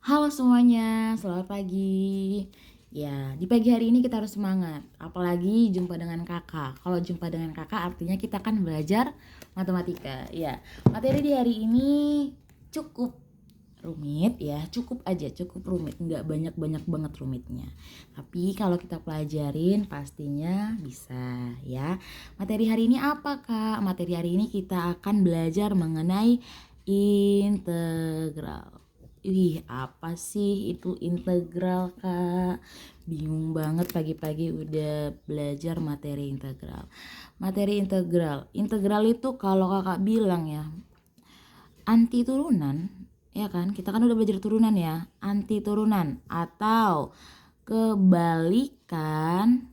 Halo semuanya, selamat pagi. Ya, di pagi hari ini kita harus semangat. Apalagi jumpa dengan kakak. Kalau jumpa dengan kakak artinya kita akan belajar matematika. Ya, materi di hari ini cukup rumit ya, cukup aja, cukup rumit. Nggak banyak-banyak banget rumitnya. Tapi kalau kita pelajarin pastinya bisa ya. Materi hari ini apa kak? Materi hari ini kita akan belajar mengenai integral. Wih, apa sih itu integral, Kak? Bingung banget pagi-pagi udah belajar materi integral. Materi integral. Integral itu kalau Kakak bilang ya, anti turunan, ya kan? Kita kan udah belajar turunan ya. Anti turunan atau kebalikan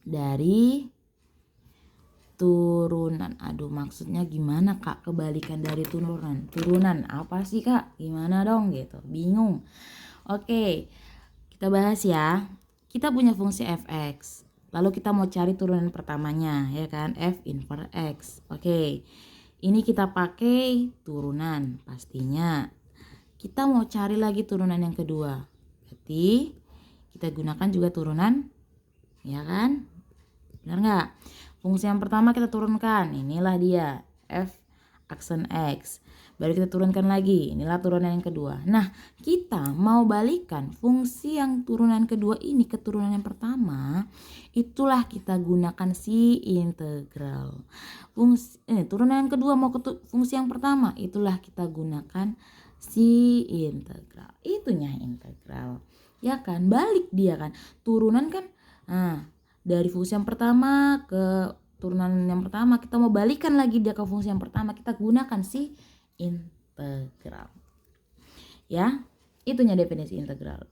dari turunan. Aduh, maksudnya gimana Kak kebalikan dari turunan? Turunan apa sih Kak? Gimana dong gitu. Bingung. Oke, kita bahas ya. Kita punya fungsi fx. Lalu kita mau cari turunan pertamanya, ya kan? F inverse x. Oke. Ini kita pakai turunan pastinya. Kita mau cari lagi turunan yang kedua. Berarti kita gunakan juga turunan, ya kan? Benar nggak? Fungsi yang pertama kita turunkan, inilah dia f aksen x. Baru kita turunkan lagi, inilah turunan yang kedua. Nah, kita mau balikan fungsi yang turunan kedua ini ke turunan yang pertama. Itulah kita gunakan si integral. Turunan yang kedua mau ke fungsi yang pertama, itulah kita gunakan si integral. Itunya integral. Ya kan, balik dia kan. Turunan kan, nah, dari fungsi yang pertama ke turunan yang pertama, kita mau balikan lagi dia ke fungsi yang pertama, kita gunakan si integral. Ya, itunya definisi integral.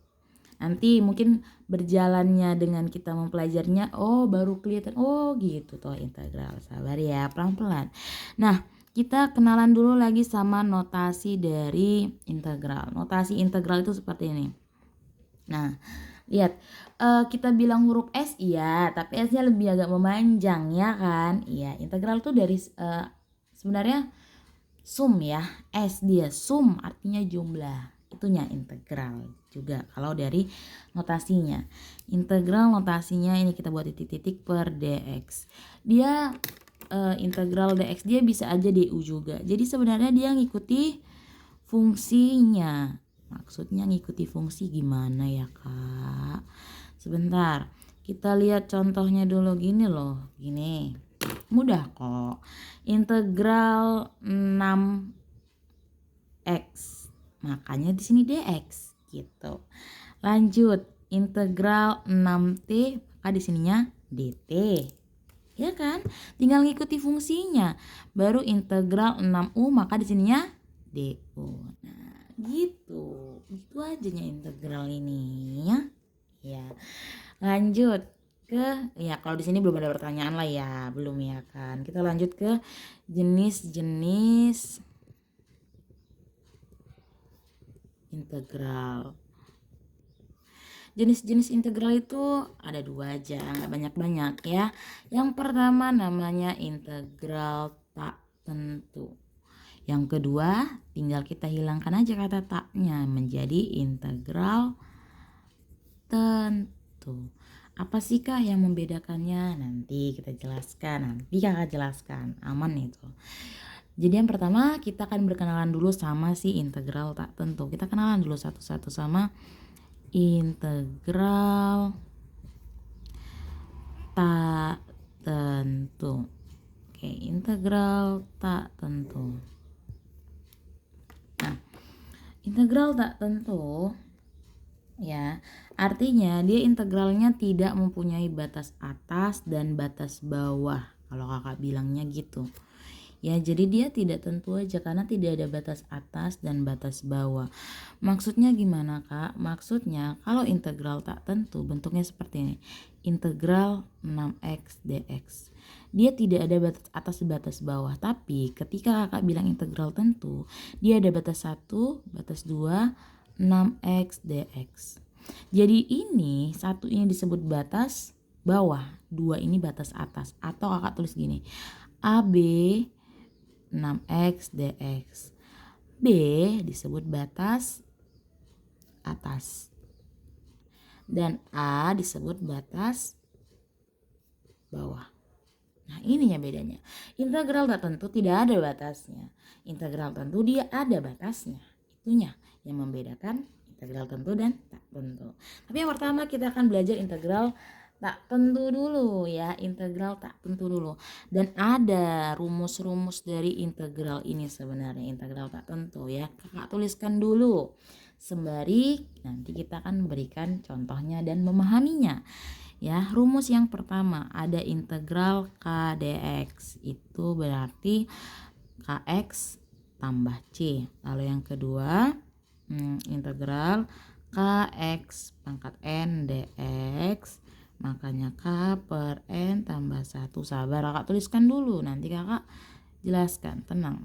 Nanti mungkin berjalannya dengan kita mempelajarinya, oh baru kelihatan, oh gitu toh integral. Sabar ya, pelan-pelan. Nah, kita kenalan dulu lagi sama notasi dari integral. Notasi integral itu seperti ini. Nah, lihat, kita bilang huruf S iya, tapi S-nya lebih agak memanjang ya kan? Iya, integral tuh dari sebenarnya sum ya. S dia sum artinya jumlah. Itunya integral juga kalau dari notasinya. Integral notasinya ini kita buat titik-titik per dx. Dia integral dx dia bisa aja du juga. Jadi sebenarnya dia ngikuti fungsinya. Maksudnya ngikuti fungsi gimana ya kak? Sebentar, kita lihat contohnya dulu gini loh. Gini, mudah kok. Integral 6x, makanya di sini dx gitu. Lanjut, integral 6t, maka di sininya dt. Ya kan? Tinggal ngikuti fungsinya. Baru integral 6u, maka di sininya du. Nah, gitu ajanya integral ini ya. Ya, lanjut ke, ya kalau di sini belum ada pertanyaan lah ya, belum ya kan. Kita lanjut ke jenis-jenis integral. Jenis-jenis integral itu ada dua aja, nggak banyak-banyak ya. Yang pertama namanya integral tak tentu. Yang kedua, tinggal kita hilangkan aja kata taknya menjadi integral tentu. Apa sih kak yang membedakannya? Nanti kita jelaskan, nanti kakak jelaskan, aman itu. Jadi yang pertama kita akan berkenalan dulu sama si integral tak tentu. Kita kenalan dulu satu-satu sama integral tak tentu. Oke, integral tak tentu. Nah, integral tak tentu ya, artinya dia integralnya tidak mempunyai batas atas dan batas bawah. Kalau kakak bilangnya gitu. Ya, jadi dia tidak tentu aja karena tidak ada batas atas dan batas bawah. Maksudnya gimana kak? Maksudnya kalau integral tak tentu bentuknya seperti ini. Integral 6x dx. Dia tidak ada batas atas batas bawah. Tapi ketika kakak bilang integral tentu, dia ada batas 1, batas 2, 6x dx. Jadi ini satu ini disebut batas bawah, 2 ini batas atas. Atau kakak tulis gini, AB 6x dx. B disebut batas atas. Dan A disebut batas bawah. Nah, ininya bedanya. Integral tak tentu tidak ada batasnya. Integral tentu dia ada batasnya. Itunya yang membedakan integral tentu dan tak tentu. Tapi yang pertama kita akan belajar integral tak tentu dulu ya. Integral tak tentu dulu. Dan ada rumus-rumus dari integral ini sebenarnya. Integral tak tentu ya. Kakak tuliskan dulu. Sembari nanti kita akan memberikan contohnya dan memahaminya. Ya, rumus yang pertama ada integral k dx. Itu berarti kx tambah c. Lalu yang kedua, integral kx pangkat n dx. Makanya k per n tambah 1. Sabar, kakak tuliskan dulu, nanti kakak jelaskan. Tenang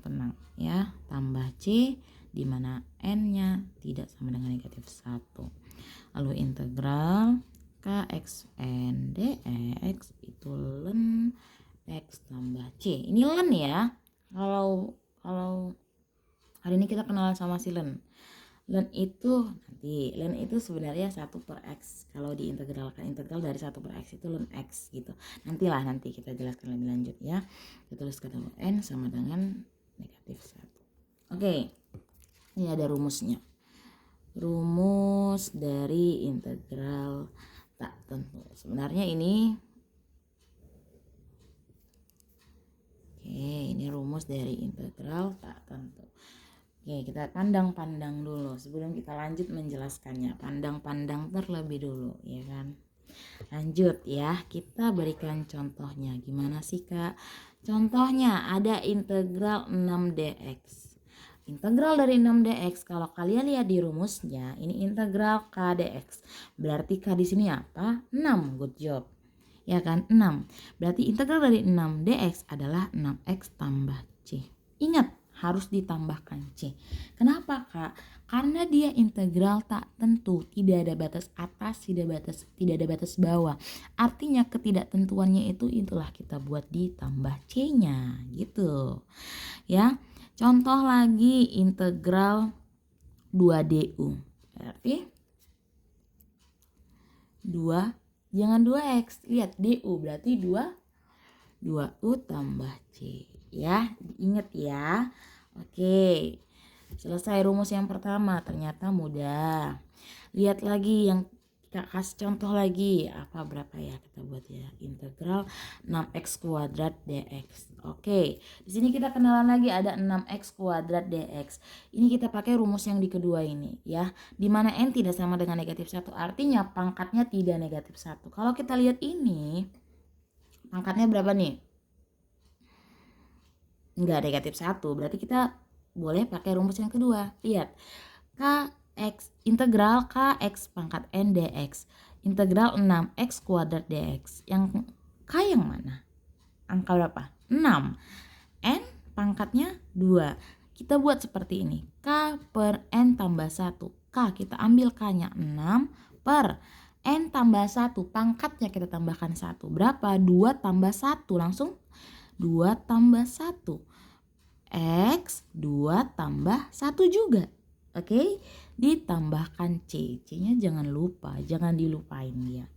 ya. Tambah c di mana n-nya tidak sama dengan negatif 1. Lalu integral kx n dx itu ln x tambah c. Ini ln ya. Kalau hari ini kita kenalan sama si ln. Ln itu sebenarnya 1 per x. Kalau diintegralkan, integral dari 1 per x itu ln x gitu. Nanti kita jelaskan lebih lanjut ya. Kita tuliskan dulu n sama dengan negatif 1. Oke. Ini ada rumusnya. Rumus dari integral tak tentu. Sebenarnya ini ini rumus dari integral tak tentu. Kita pandang-pandang dulu sebelum kita lanjut menjelaskannya. Pandang-pandang terlebih dulu, ya kan? Lanjut ya, kita berikan contohnya. Gimana sih, Kak? Contohnya ada integral 6dx. Integral dari 6dx, kalau kalian lihat di rumusnya, ini integral k dx. Berarti k di sini apa? 6. Good job. Ya kan? 6. Berarti integral dari 6dx adalah 6x tambah c. Ingat, harus ditambahkan c. Kenapa, Kak? Karena dia integral tak tentu, tidak ada batas atas, tidak ada batas bawah. Artinya ketidaktentuannya itulah kita buat ditambah c-nya, gitu. Ya. Contoh lagi integral 2du. Berarti 2, jangan 2x. Lihat du berarti 2u tambah c. Ya, ingat ya. Oke. Selesai rumus yang pertama, ternyata mudah. Lihat lagi yang kita kasih contoh lagi. Berapa ya kita buat ya? Integral 6x kuadrat dx. Oke, di sini kita kenalan lagi ada 6x kuadrat dx. Ini kita pakai rumus yang di kedua ini ya. Dimana n tidak sama dengan negatif 1. Artinya pangkatnya tidak negatif 1. Kalau kita lihat ini, pangkatnya berapa nih? Enggak negatif 1. Berarti kita boleh pakai rumus yang kedua. Lihat. Integral kx pangkat n dx. Integral 6x kuadrat dx. Yang k yang mana? Angka berapa? 6. N pangkatnya 2. Kita buat seperti ini. K per n tambah 1. K kita ambil k-nya 6 per n tambah 1. Pangkatnya kita tambahkan 1. Berapa? 2 tambah 1. Langsung 2 tambah 1. X 2 tambah 1 juga. Oke, ditambahkan c. C-nya jangan lupa, jangan dilupain dia.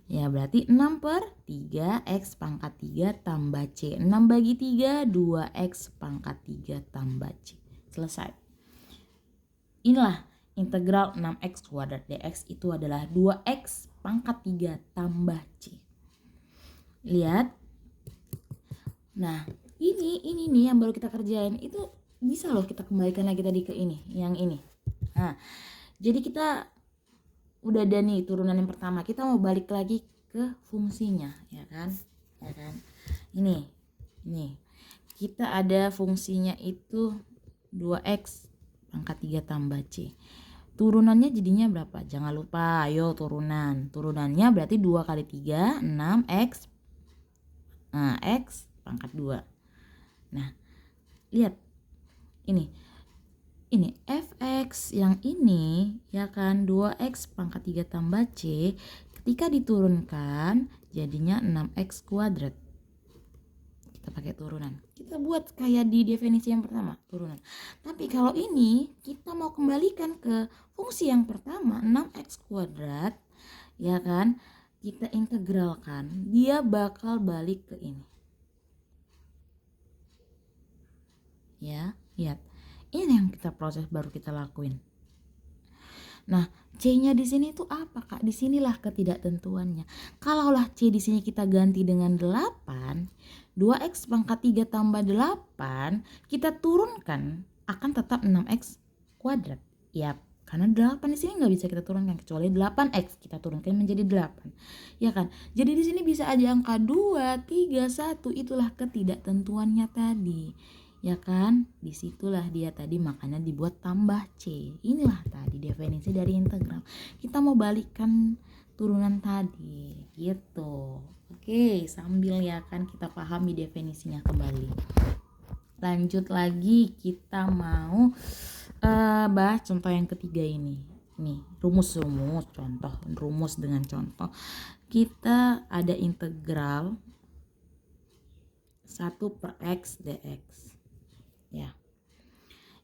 Ya, berarti 6 per 3 x pangkat 3 tambah c. 6 bagi 3, 2x pangkat 3 tambah c. Selesai. Inilah integral 6x kuadrat dx itu adalah 2x pangkat 3 tambah c. Lihat. Nah, ini nih yang baru kita kerjain. Itu bisa loh kita kembalikan lagi tadi ke ini, yang ini. Nah, jadi kita udah ada nih turunan yang pertama. Kita mau balik lagi ke fungsinya, ya kan? Ini. Kita ada fungsinya itu 2x pangkat 3 tambah c. Turunannya jadinya berapa? Jangan lupa, ayo turunan. Turunannya berarti 2 kali 3, 6x. Nah, x pangkat 2. Nah, lihat. Ini fx yang ini ya kan 2x pangkat 3 tambah c, ketika diturunkan jadinya 6x kuadrat. kita pakai turunan. Kita buat kayak di definisi yang pertama, turunan. Tapi kalau ini kita mau kembalikan ke fungsi yang pertama, 6x kuadrat, ya kan? Kita integralkan, dia bakal balik ke ini. Ya, lihat. Ini yang kita proses baru kita lakuin. Nah, C-nya di sini itu apa, Kak? Disinilah ketidaktentuannya. Kalaulah C di sini kita ganti dengan 8, 2x pangkat 3 tambah 8, kita turunkan akan tetap 6x kuadrat. Yap, karena 8 di sini nggak bisa kita turunkan kecuali 8x kita turunkan menjadi 8. Ya kan? Jadi di sini bisa aja angka 2, 3, 1, itulah ketidaktentuannya tadi. Ya kan, disitulah dia tadi, makanya dibuat tambah C. Inilah tadi definisi dari integral. Kita mau balikkan turunan tadi gitu. Oke, sambil ya kan kita pahami definisinya kembali. Lanjut lagi, kita mau bahas contoh yang ketiga ini. Nih, rumus contoh, rumus dengan contoh. Kita ada integral 1/x dx. Ya,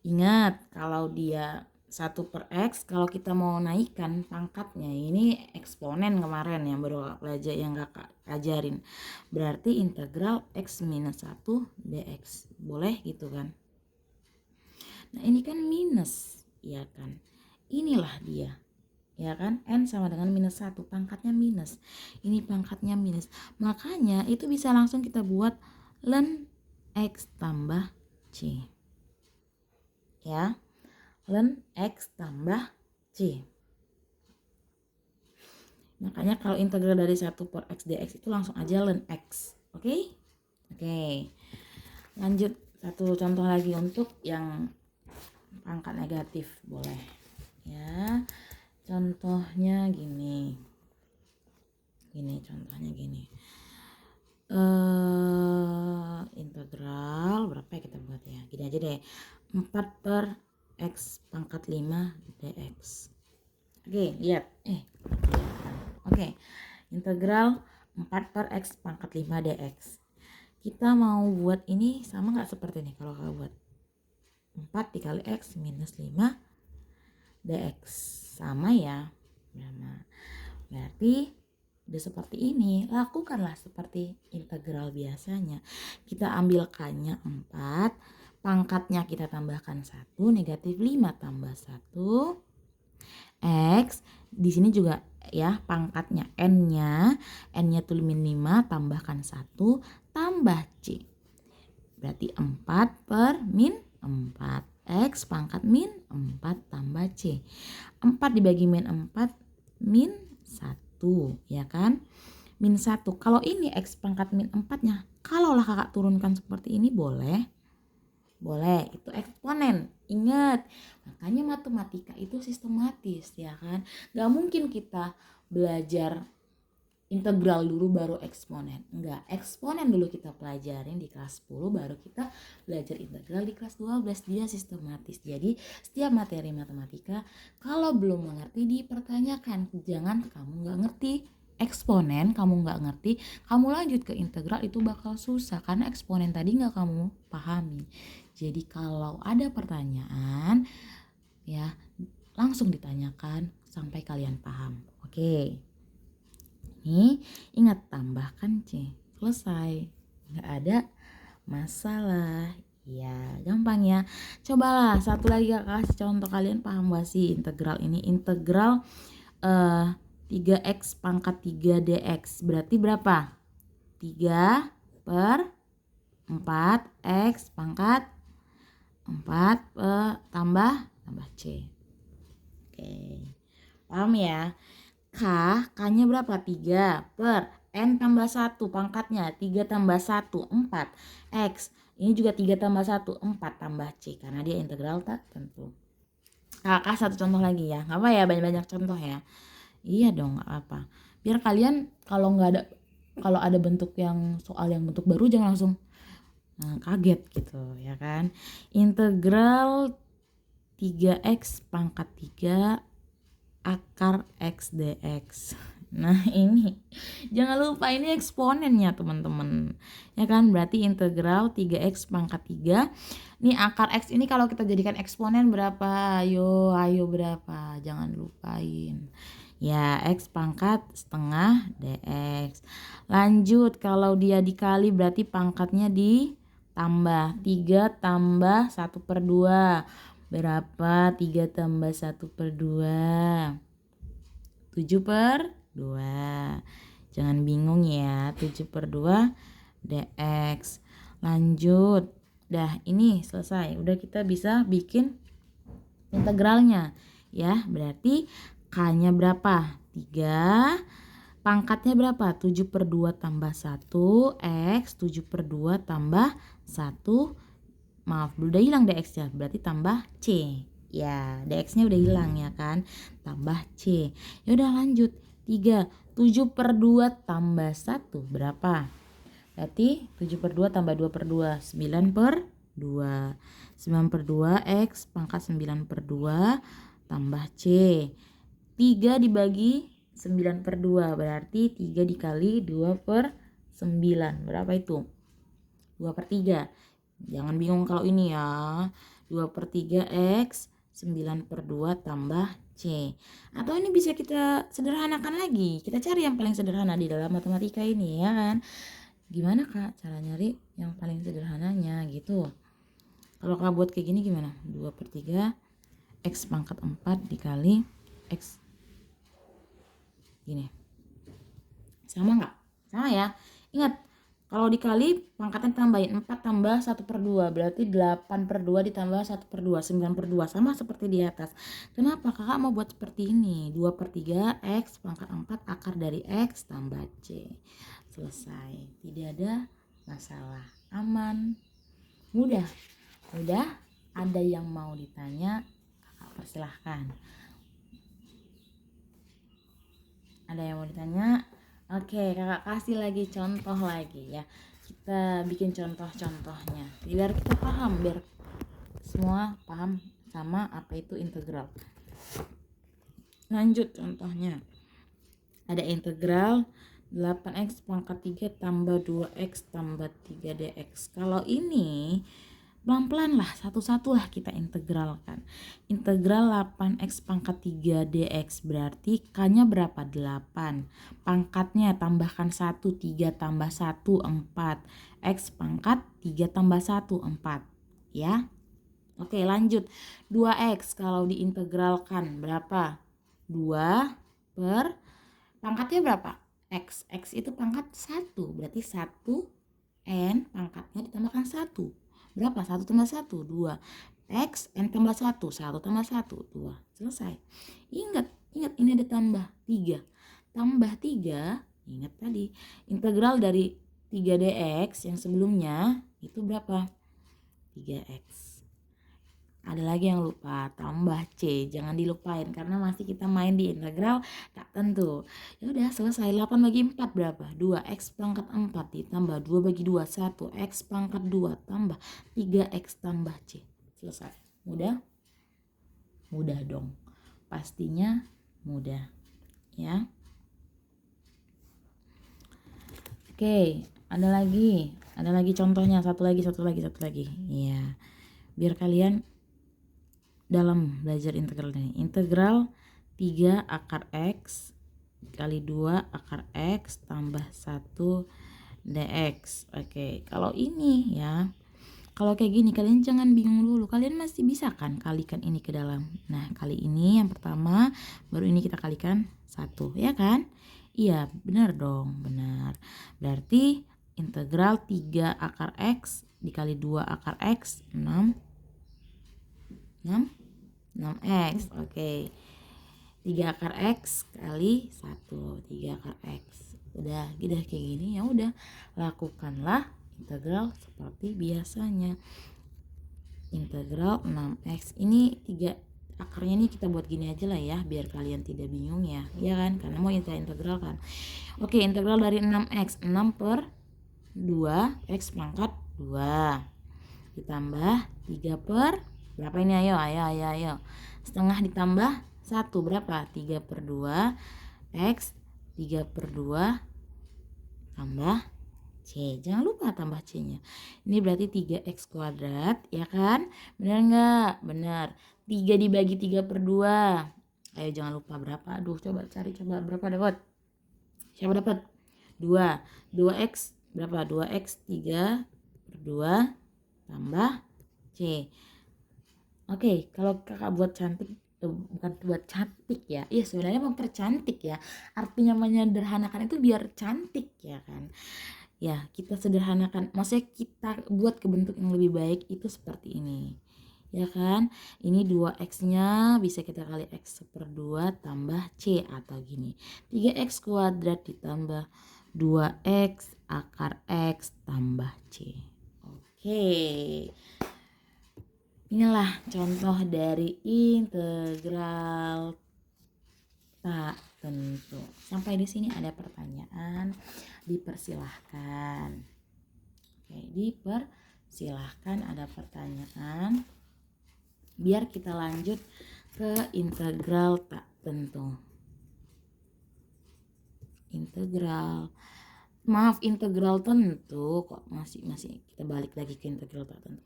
ingat kalau dia 1/x, kalau kita mau naikkan pangkatnya, ini eksponen kemarin yang baru belajar, yang kakak ajarin, berarti integral x minus 1 dx, boleh gitu kan. Nah ini kan minus, ya kan, inilah dia, ya kan, n sama dengan minus 1, pangkatnya minus, ini pangkatnya minus, makanya itu bisa langsung kita buat ln x tambah C, ya, ln x tambah C. Makanya kalau integral dari 1/x dx itu langsung aja ln x. Oke? Oke. Lanjut satu contoh lagi untuk yang pangkat negatif, boleh. Ya. Contohnya gini. Contohnya gini. Integral berapa ya kita buat ya? Gini aja deh. 4/x pangkat 5 dx. Oke, lihat. Oke. Integral 4/x pangkat 5 dx. Kita mau buat ini sama nggak seperti ini kalau kita buat 4 dikali x minus 5 dx. Sama ya. Nah, berarti udah seperti ini, lakukanlah seperti integral biasanya. Kita ambilkannya 4, pangkatnya kita tambahkan 1, negatif 5 tambah 1, x. Di sini juga ya, pangkatnya n-nya tuh min 5 tambahkan 1 tambah c. Berarti 4/min 4, x pangkat min 4 tambah c. 4 dibagi min 4 min 1, ya kan? Min 1. Kalau ini x pangkat min 4-nya, kalaulah kakak turunkan seperti ini boleh, itu eksponen. Ingat, makanya matematika itu sistematis, ya kan? Gak mungkin kita belajar integral dulu baru eksponen. Enggak, eksponen dulu kita pelajarin di kelas 10, baru kita belajar integral di kelas 12. Dia sistematis. Jadi setiap materi matematika kalau belum mengerti dipertanyakan. Jangan kamu gak ngerti eksponen, kamu nggak ngerti, kamu lanjut ke integral, itu bakal susah karena eksponen tadi nggak kamu pahami. Jadi kalau ada pertanyaan ya langsung ditanyakan sampai kalian paham. Oke, ini ingat, tambahkan C, selesai, nggak ada masalah. Ya gampang ya. Cobalah satu lagi kakak kasih contoh, kalian paham gak sih integral ini? Integral 3x pangkat 3 dx berarti berapa? 3/4x pangkat 4 tambah c. Oke, paham ya? K-nya berapa? 3 per n tambah 1 pangkatnya 3 tambah 1 4 x, ini juga 3 tambah 1 4 tambah c karena dia integral tak tentu. Kakak satu contoh lagi ya, nggak apa ya banyak-banyak contoh ya. Iya dong, nggak apa. Biar kalian kalau ada bentuk yang soal yang bentuk baru jangan langsung kaget gitu, ya kan. Integral 3x pangkat 3 akar x dx. Nah ini Jangan lupa ini eksponennya teman-teman. Ya kan, berarti integral 3x pangkat 3. Nih akar x ini kalau kita jadikan eksponen berapa? Ayo berapa? Jangan lupain. Ya, x pangkat setengah dx. Lanjut, kalau dia dikali berarti pangkatnya ditambah. 3 tambah 1/2. Berapa? 3 tambah 1/2. 7/2. Jangan bingung ya, 7/2 dx. Lanjut. Dah, ini selesai. Udah kita bisa bikin integralnya. Ya, berarti K-nya berapa? 3. Pangkatnya berapa? 7/2 tambah 1. X 7/2 tambah 1. Maaf, udah hilang dx-nya. Berarti tambah C. Ya, dx-nya udah hilang ya kan. Tambah C. Ya udah lanjut. 3. 7/2 tambah 1 berapa? Berarti 7/2 tambah 2/2. 9/2. 9/2 X pangkat 9/2 tambah C. 3 dibagi 9/2 berarti 3 dikali 2/9. Berapa itu? 2/3. Jangan bingung kalau ini ya. 2/3 X 9/2 tambah C. Atau ini bisa kita sederhanakan lagi. Kita cari yang paling sederhana di dalam matematika ini ya kan. Gimana Kak cara nyari yang paling sederhananya gitu. Kalau Kak buat kayak gini gimana? 2/3 X pangkat 4 dikali X gini. Sama nggak? Sama ya. Ingat, kalau dikali pangkatnya tambahin 4 tambah 1/2 berarti 8/2 ditambah 1/2 9/2 sama seperti di atas. Kenapa kakak mau buat seperti ini? 2/3 X pangkat 4 akar dari X tambah C. Selesai. Tidak ada masalah. Aman. Mudah. Ada yang mau ditanya? Kakak persilahkan. Ada yang mau ditanya? Oke, kakak kasih lagi contoh lagi ya. Kita bikin contoh-contohnya biar kita paham, biar semua paham sama apa itu integral. Lanjut contohnya. Ada integral 8x pangkat 3 tambah 2x tambah 3 dx. Kalau ini pelan-pelan lah, satu-satu lah kita integralkan. Integral 8x pangkat 3 dx berarti K-nya berapa? 8. Pangkatnya tambahkan 1, 3 tambah 1, 4. X pangkat 3 tambah 1, 4. Ya. Oke, lanjut. 2x kalau diintegralkan berapa? 2 per pangkatnya berapa? X. X itu pangkat 1. Berarti 1 N pangkatnya ditambahkan 1. Berapa? 1 tambah 1, 2. X, N tambah 1, 1 tambah 1, 2. Selesai. Ingat ini ada tambah 3. Tambah 3, ingat tadi. Integral dari 3 dx yang sebelumnya itu berapa? 3x. Ada lagi yang lupa, tambah C. Jangan dilupain karena masih kita main di integral tak tentu. Ya udah selesai. 8 bagi 4 berapa? 2 X pangkat 4 ditambah 2 bagi 2 1 X pangkat 2 tambah 3X tambah C. Selesai. Mudah dong. Pastinya mudah. Ya. Oke, ada lagi contohnya, satu lagi. Iya. Biar kalian dalam belajar integral ini. Integral 3 akar X kali 2 akar X tambah 1 dx. Oke, kalau ini ya. Kalau kayak gini kalian jangan bingung dulu. Kalian masih bisa kan kalikan ini ke dalam. Nah, kali ini yang pertama, baru ini kita kalikan 1, ya kan? Iya, benar dong, benar. Berarti integral 3 akar X dikali 2 akar X 6x. Oke. 3 akar X kali 1. 3 akar X. Udah kayak gini ya udah. Lakukanlah integral seperti biasanya. Integral 6x. Ini 3 akarnya ini kita buat gini aja lah ya. Biar kalian tidak bingung ya. Ya kan? Karena mau integral kan. Oke, integral dari 6x. 6 per 2. X pangkat 2. Ditambah 3 per berapa ini? Ayo. Setengah ditambah 1 berapa? 3/2 X 3/2 tambah C. Jangan lupa tambah C-nya. Ini berarti 3x kuadrat, ya kan? Benar nggak? Benar. 3 dibagi 3/2. Ayo jangan lupa berapa? Aduh, coba cari, coba berapa dapat? Siapa dapat? 2. 2x berapa? 2x 3/2 tambah C. Oke, kalau kakak buat cantik, bukan buat cantik ya. Iya, sebenarnya mempercantik ya. Artinya menyederhanakan itu biar cantik, ya kan? Ya, kita sederhanakan, maksudnya kita buat ke bentuk yang lebih baik itu seperti ini, ya kan? Ini 2x-nya bisa kita kali x/2 tambah C, atau gini, 3x kuadrat ditambah 2x akar x tambah C. Oke, inilah contoh dari integral tak tentu. Sampai di sini ada pertanyaan, dipersilahkan. Oke, dipersilahkan, ada pertanyaan. Biar kita lanjut ke integral tak tentu. Integral tentu, kok masih kita balik lagi ke integral tak tentu.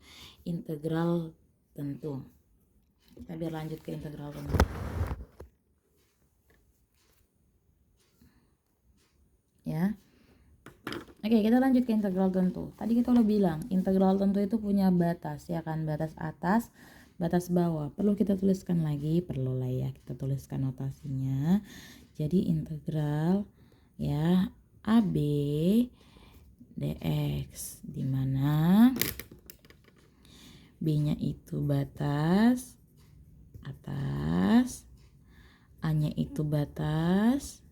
Integral tentu. Kita biar lanjut ke integral tentu. Ya. Oke, kita lanjut ke integral tentu. Tadi kita udah bilang integral tentu itu punya batas, ya kan? Batas atas, batas bawah. Perlu kita tuliskan lagi, perlu lah ya, kita tuliskan notasinya. Jadi integral ya AB dx, dimana B-nya itu batas atas, A-nya itu batas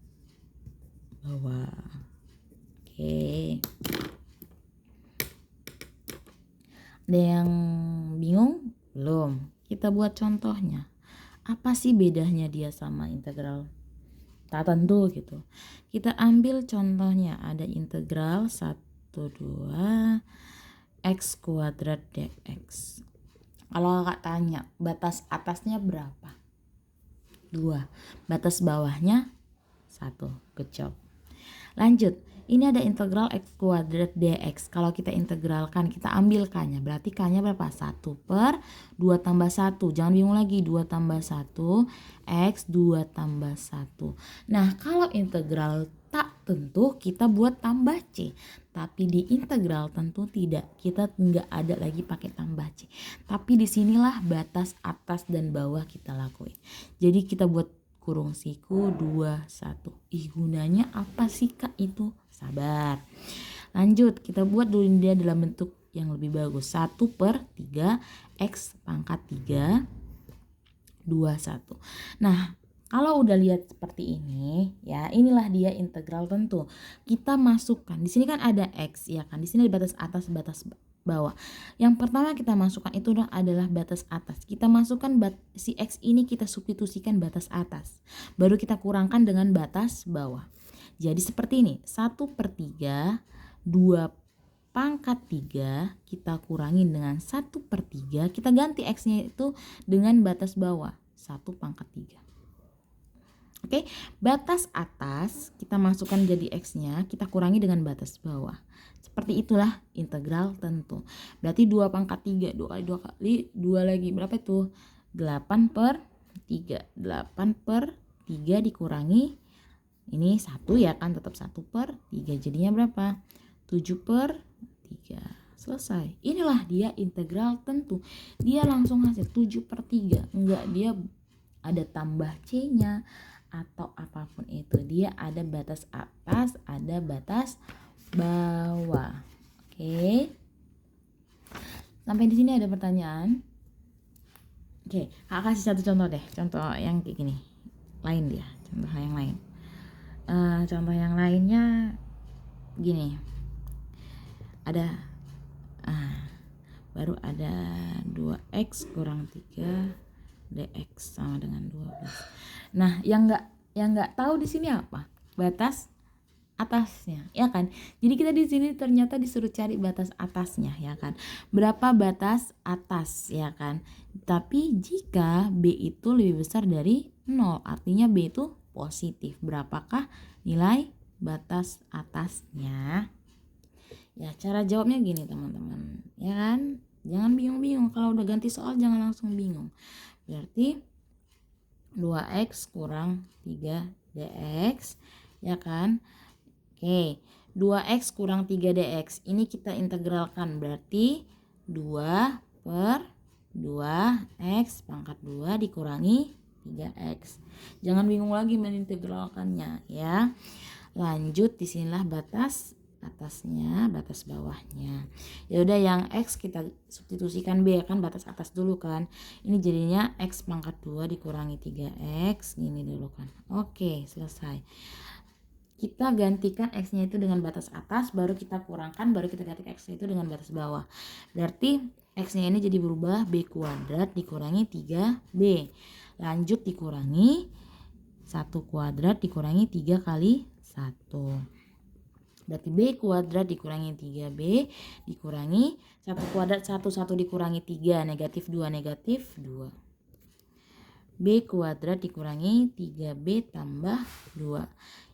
bawah. Oke. Ada yang bingung? Belum. Kita buat contohnya. Apa sih bedanya dia sama integral tak tentu gitu. Kita ambil contohnya, ada integral 1/2 x kuadrat dx. Kalau kakak tanya, batas atasnya berapa? 2. Batas bawahnya 1. Good job. Lanjut, ini ada integral x kuadrat dx. Kalau kita integralkan, kita ambil k-nya, berarti k-nya berapa? 1/2 tambah 1. Jangan bingung lagi, 2 tambah 1 x, 2 tambah 1. Nah, kalau integral tak tentu kita buat tambah c. Tapi di integral tentu tidak, kita nggak ada lagi pakai tambah c. Tapi disinilah batas atas dan bawah kita lakuin. Jadi kita buat kurung siku 2, 1. Gunanya apa sih kak itu? Sabar. Lanjut, kita buat dulu dia dalam bentuk yang lebih bagus. 1/3 x pangkat 3 2, 1. Nah, kalau udah lihat seperti ini, ya inilah dia integral tentu. Kita masukkan, di sini kan ada x, ya kan? Di sini ada batas atas, batas bawah. Yang pertama kita masukkan itu adalah batas atas. Kita masukkan si x ini, kita substitusikan batas atas. Baru kita kurangkan dengan batas bawah. Jadi seperti ini, 1/3 2 pangkat 3 kita kurangin dengan 1/3, kita ganti x-nya itu dengan batas bawah 1 pangkat 3. Oke, batas atas kita masukkan jadi x-nya, kita kurangi dengan batas bawah. Seperti itulah integral tentu. Berarti 2 pangkat 3, 2 kali 2 kali 2 lagi, berapa itu? 8/3. 8/3 dikurangi, ini 1 ya kan, tetap 1/3. Jadinya berapa? 7/3. Selesai. Inilah dia integral tentu. Dia langsung hasil 7/3. Enggak dia ada tambah C-nya atau apapun itu. Dia ada batas atas, ada batas bawah. Oke. Sampai di sini ada pertanyaan? Oke, Kak kasih satu contoh deh. Contoh yang kayak gini. Lain dia, contoh yang lain. Contoh yang lainnya gini. Ada baru ada 2x kurang 3 dx sama dengan 12. Nah, yang enggak tahu di sini apa? Batas atasnya, ya kan? Jadi kita di sini ternyata disuruh cari batas atasnya, ya kan? Berapa batas atas, ya kan? Tapi jika B itu lebih besar dari 0, artinya B itu positif. Berapakah nilai batas atasnya. Ya, cara jawabnya gini teman-teman, ya kan? Jangan bingung-bingung, kalau udah ganti soal jangan langsung bingung. Berarti 2x kurang 3dx, ya kan? Oke, 2x kurang 3dx ini kita integralkan, berarti 2 per 2x pangkat 2 dikurangi 3x. Jangan bingung lagi menintegralkannya ya. Lanjut, disinilah batas atasnya, batas bawahnya. Ya udah, yang x kita substitusikan b, kan batas atas dulu kan. Ini jadinya x pangkat 2 dikurangi 3x, gini dulu kan. Oke, selesai. Kita gantikan x-nya itu dengan batas atas, baru kita kurangkan, baru kita ganti x-nya itu dengan batas bawah. Berarti x-nya ini jadi berubah, b kuadrat dikurangi 3b. Lanjut dikurangi 1 kuadrat dikurangi 3 kali 1. Berarti b kuadrat dikurangi 3b dikurangi 1 kuadrat, 1 dikurangi 3, negatif 2 negatif 2. B kuadrat dikurangi 3b tambah 2.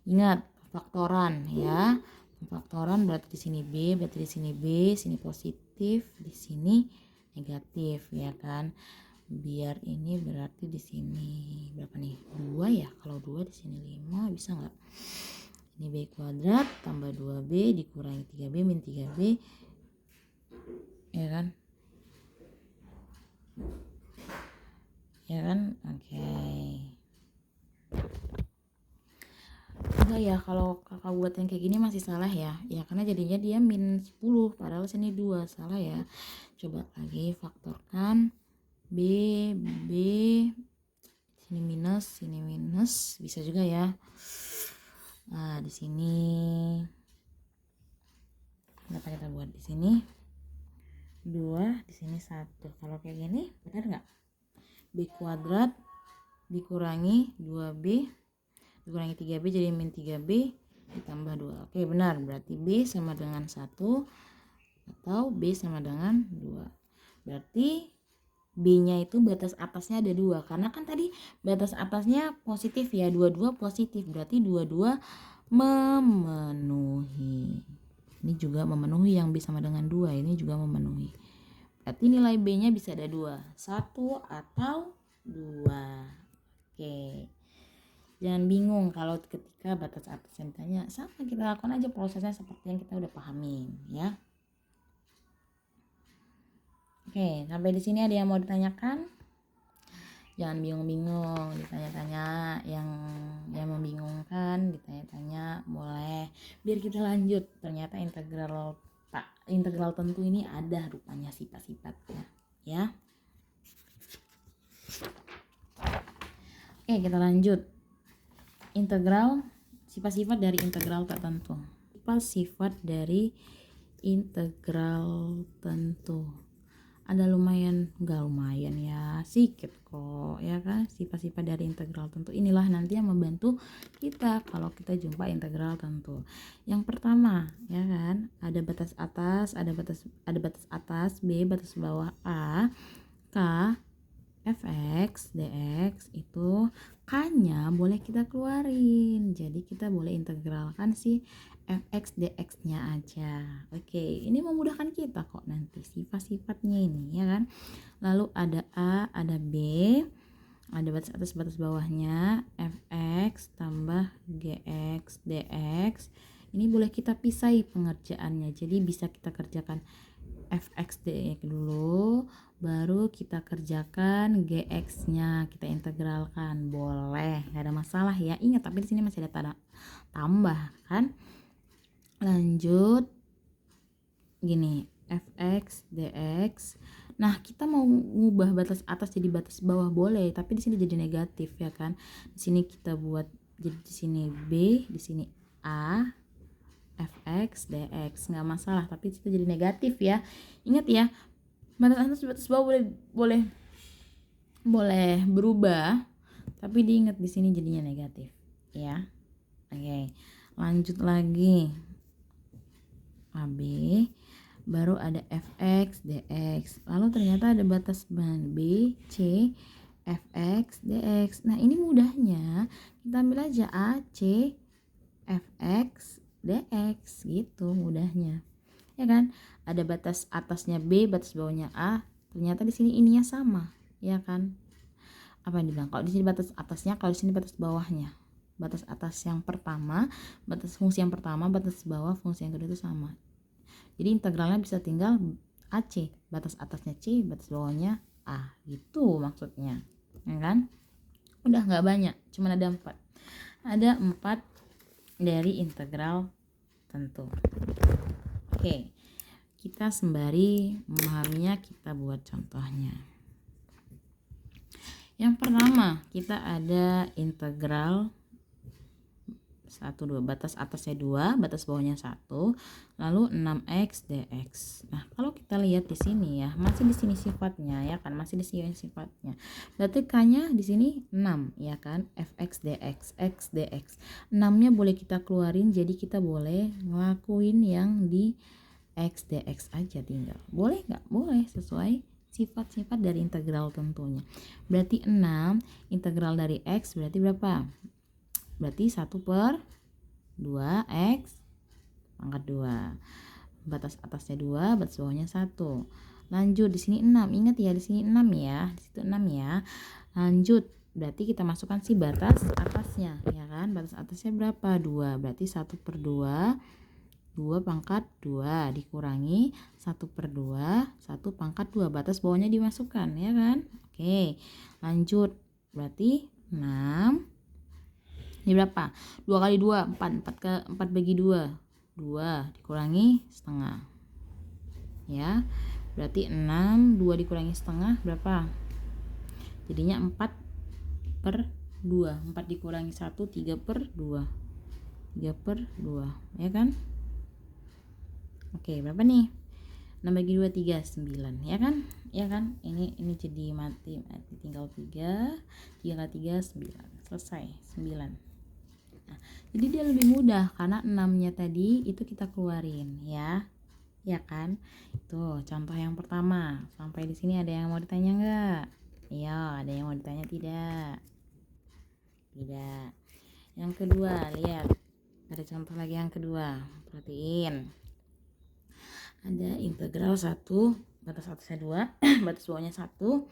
Ingat, faktoran ya. Faktoran berarti di sini b, berarti di sini b, sini positif, di sini negatif ya kan. Biar ini berarti di sini berapa nih? 2 ya. Kalau 2 di sini 5, bisa enggak? Ini b kuadrat tambah 2b dikurangi 3b min 3b, ya kan? Ya kan? Oke. Enggak ya, kalau kakak buat yang kayak gini masih salah ya. Ya karena jadinya dia min 10 padahal sini 2, salah ya. Coba lagi faktorkan b sini minus, bisa juga ya. Nah, di sini kenapa kita buat di sini 2, di sini 1. Kalau kayak gini benar nggak? B kuadrat dikurangi 2b dikurangi 3b jadi min 3b ditambah 2. Oke, benar. Berarti b sama dengan 1 atau b sama dengan 2. Berarti b-nya itu batas atasnya ada 2, karena kan tadi batas atasnya positif ya, 22 positif, berarti 22 memenuhi. Ini juga memenuhi, yang b sama dengan 2 ini juga memenuhi. Berarti nilai b-nya bisa ada 2, 1 atau 2. Oke. Jangan bingung kalau ketika batas atasnya ditanya, sama kita lakukan aja prosesnya seperti yang kita udah pahamin ya. Oke, sampai di sini ada yang mau ditanyakan? Jangan bingung-bingung, ditanya-tanya yang membingungkan, ditanya-tanya boleh. Biar kita lanjut. Ternyata integral tentu ini ada rupanya sifat-sifatnya, ya. Oke, kita lanjut. Integral, sifat-sifat dari integral tertentu. Sifat dari integral tentu. Ada nggak lumayan ya, sedikit kok ya kan. Sifat-sifat dari integral tentu inilah nanti yang membantu kita kalau kita jumpa integral tentu. Yang pertama ya kan, ada batas atas, ada batas atas b, batas bawah a, k, fx dx. Itu k-nya boleh kita keluarin, jadi kita boleh integralkan si fx dx nya aja. Oke, ini memudahkan kita kok nanti sifat-sifatnya ini ya kan. Lalu ada a, ada b, ada batas atas batas bawahnya, fx tambah gx dx. Ini boleh kita pisahi pengerjaannya, jadi bisa kita kerjakan fx dx dulu, baru kita kerjakan gx nya, kita integralkan, boleh, nggak ada masalah ya. Ingat, tapi di sini masih ada tanda tambah kan. Lanjut gini, fx dx. Nah, kita mau ngubah batas atas jadi batas bawah boleh, tapi di sini jadi negatif ya kan. Di sini kita buat jadi di sini b, di sini a, fx dx, nggak masalah, tapi itu jadi negatif ya. Ingat ya, batas atas batas bawah boleh berubah, tapi diingat di sini jadinya negatif ya. Oke, lanjut lagi. AB, baru ada fx dx, lalu ternyata ada batas band b, c, fx dx. Nah, ini mudahnya kita ambil aja a, c, fx dx gitu mudahnya. Ya kan? Ada batas atasnya B, batas bawahnya A. Ternyata di sini ininya sama, ya kan? Apa yang dibilang? Kalau di sini batas atasnya, kalau di sini batas bawahnya. Batas atas yang pertama, batas fungsi yang pertama, batas bawah fungsi yang kedua itu sama. Jadi integralnya bisa tinggal AC, batas atasnya C, batas bawahnya A, gitu maksudnya, ya kan? Udah nggak banyak, cuma ada 4. Ada 4 dari integral tentu. Oke, kita sembari memahaminya kita buat contohnya. Yang pertama kita ada integral 1, 2, batas atasnya 2, batas bawahnya 1, lalu 6x dx. Nah, kalau kita lihat di sini ya, masih di sini sifatnya ya kan, masih di sini sifatnya. Berarti k-nya di sini 6 ya kan, fx dx, x dx. 6-nya boleh kita keluarin, jadi kita boleh ngelakuin yang di x dx aja tinggal. Boleh nggak? Boleh, sesuai sifat-sifat dari integral tentunya. Berarti 6 integral dari x berarti berapa? Berarti 1/2x pangkat 2. Batas atasnya 2, batas bawahnya 1. Lanjut di sini 6. Ingat ya di sini 6 ya. Di situ 6 ya. Lanjut, berarti kita masukkan si batas atasnya ya kan? Batas atasnya berapa? 2. Berarti 1/2 2 pangkat 2 dikurangi 1/2 1 pangkat 2. Batas bawahnya dimasukkan ya kan? Oke. Lanjut. Berarti 6. Ini berapa? 2 kali 2, 4. 4 bagi 2. 2 dikurangi setengah. Ya. Berarti 6, 2 dikurangi setengah berapa? Jadinya 4/2. 4 dikurangi 1, 3/2. 3/2, ya kan? Oke, berapa nih? 6 bagi 2, 3, 9, ya kan? Ya kan? Ini jadi mati tinggal 3. 3 kali 3, 9. Selesai, 9. Nah, jadi dia lebih mudah karena 6-nya tadi itu kita keluarin ya. Ya kan? Tuh, contoh yang pertama. Sampai di sini ada yang mau ditanya enggak? Iya, ada yang mau ditanya tidak? Tidak. Yang kedua, lihat. Ada contoh lagi yang kedua. Perhatiin. Ada integral 1, batas atasnya 2, batas bawahnya 1,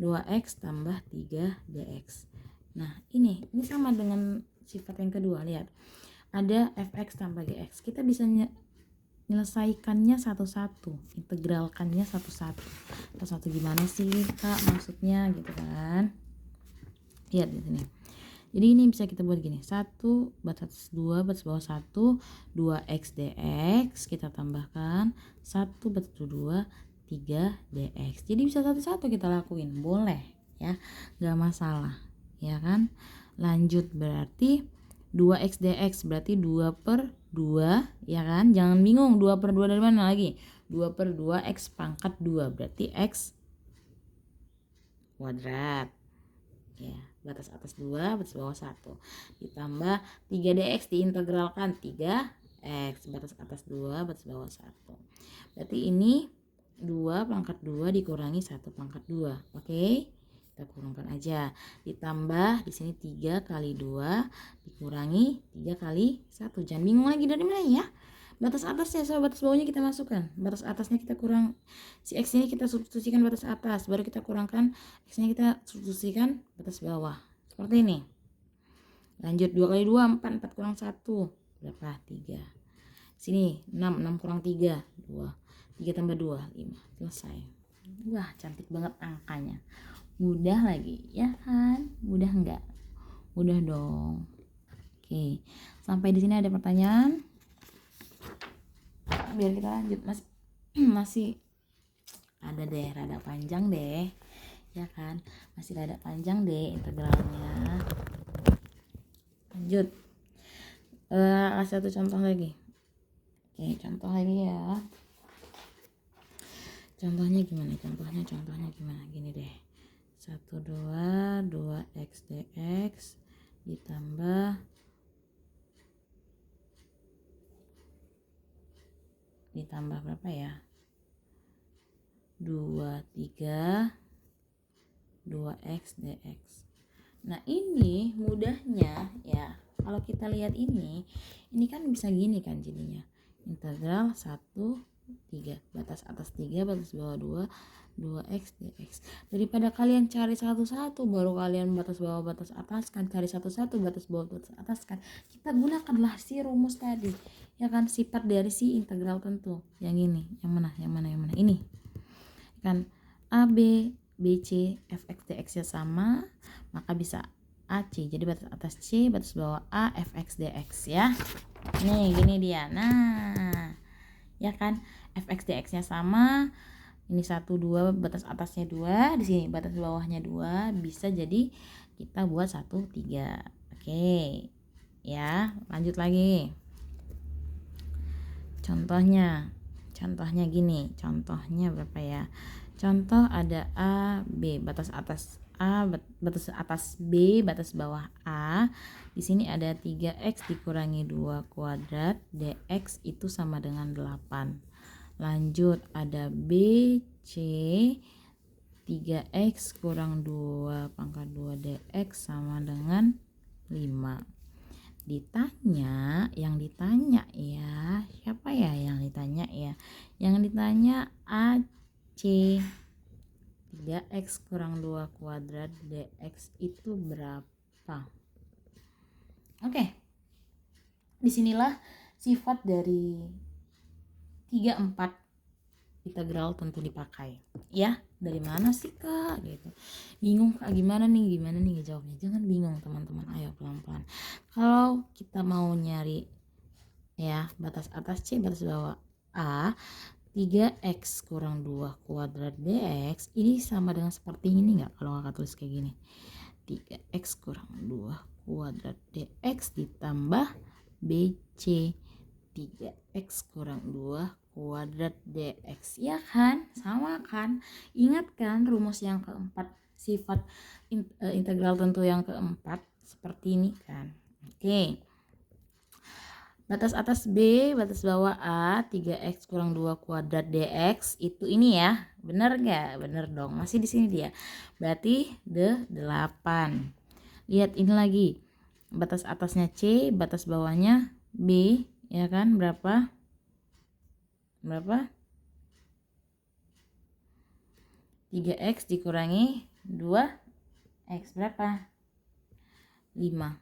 2x tambah 3 dx. Nah, ini sama dengan sifat yang kedua, lihat. Ada fx tambah gx. Kita bisa menyelesaikannya satu-satu, integralkannya satu-satu. Satu-satu gimana sih, Kak? Maksudnya gitu kan. Lihat di sini. Jadi ini bisa kita buat gini. 1 batas 2 batas bawah 1, 2x dx kita tambahkan 1 batas 2, 3 dx. Jadi bisa satu-satu kita lakuin, boleh ya, nggak masalah ya kan. Lanjut, berarti 2x dx berarti 2/2 ya kan. Jangan bingung 2/2 dari mana lagi. 2/2 x pangkat 2 berarti x kuadrat ya. Batas atas 2, batas bawah 1 ditambah 3 dx diintegralkan 3x, batas atas 2, batas bawah 1. Berarti ini 2 pangkat 2 dikurangi 1 pangkat 2. Oke, kita kurangkan aja. Ditambah di sini 3 kali 2 dikurangi 3 kali 1. Jangan bingung lagi dari mana ya. Batas atasnya sama batas bawahnya kita masukkan. Batas atasnya kita kurang, si x ini kita substitusikan batas atas, baru kita kurangkan x nya kita substitusikan batas bawah. Seperti ini. Lanjut 2 kali 2 4, 4 kurang 1 berapa? 3. Sini 6, 6 kurang 3 2. 3 tambah 2 5. Selesai. Wah, cantik banget angkanya. Mudah lagi, ya kan? Mudah enggak? Mudah dong. Oke. Sampai di sini ada pertanyaan? Biar kita lanjut, masih ada deh, rada panjang deh ya kan, masih rada panjang deh integralnya. Lanjut, kasih satu contoh lagi. Oke, contoh lagi ya. Contohnya gimana? Contohnya gimana? Gini deh, 2x dx ditambah berapa ya? 23 2x dx. Nah, ini mudahnya ya, kalau kita lihat ini kan bisa gini kan jadinya. Integral 1, 3, batas atas 3, batas bawah 2x dx. Daripada kalian cari satu-satu baru kalian batas bawah batas atas kan, cari satu-satu batas bawah batas atas kan, kita gunakanlah si rumus tadi ya kan, sifat dari si integral tentu. Yang ini yang mana ini kan, AB BC fx dx nya sama, maka bisa AC jadi batas atas C, batas bawah A fx dx ya. Nih gini dia. Nah ya kan, fx dx nya sama, ini 1 2, batas atasnya 2, di sini batas bawahnya 2, bisa jadi kita buat 1 3. Oke ya, lanjut lagi. Contohnya gini, contohnya berapa ya? Contoh ada A B, batas atas A, batas atas B, batas bawah A. Di sini ada 3x dikurangi 2 kuadrat dx itu sama dengan 8. Lanjut ada B C, 3x kurang 2 pangkat 2 dx sama dengan 5. Yang ditanya ya, siapa ya yang ditanya ya? Yang ditanya AC, 3x kurang 2 kuadrat dx itu berapa? Oke. Disinilah sifat dari 3, 4 integral tentu dipakai ya. Dari mana sih kak gitu, bingung kak gimana nih jawabnya? Jangan bingung teman-teman, ayo pelan-pelan. Kalau kita mau nyari ya batas atas C, batas bawah A, 3x kurang 2 kuadrat dx ini sama dengan seperti ini nggak? Kalau kakak tulis kayak gini, 3x kurang 2 kuadrat dx ditambah BC, 3x kurang 2 kuadrat dx, ya kan? Sama kan? Ingat kan rumus yang keempat, sifat integral tentu yang keempat seperti ini kan. Oke. Batas atas B, batas bawah A, 3x kurang 2 kuadrat dx itu ini ya. Bener gak? Bener dong, masih di sini dia. Berarti 8. Lihat ini lagi. Batas atasnya C, batas bawahnya B, ya kan? Berapa? 3x dikurangi 2x berapa? 5.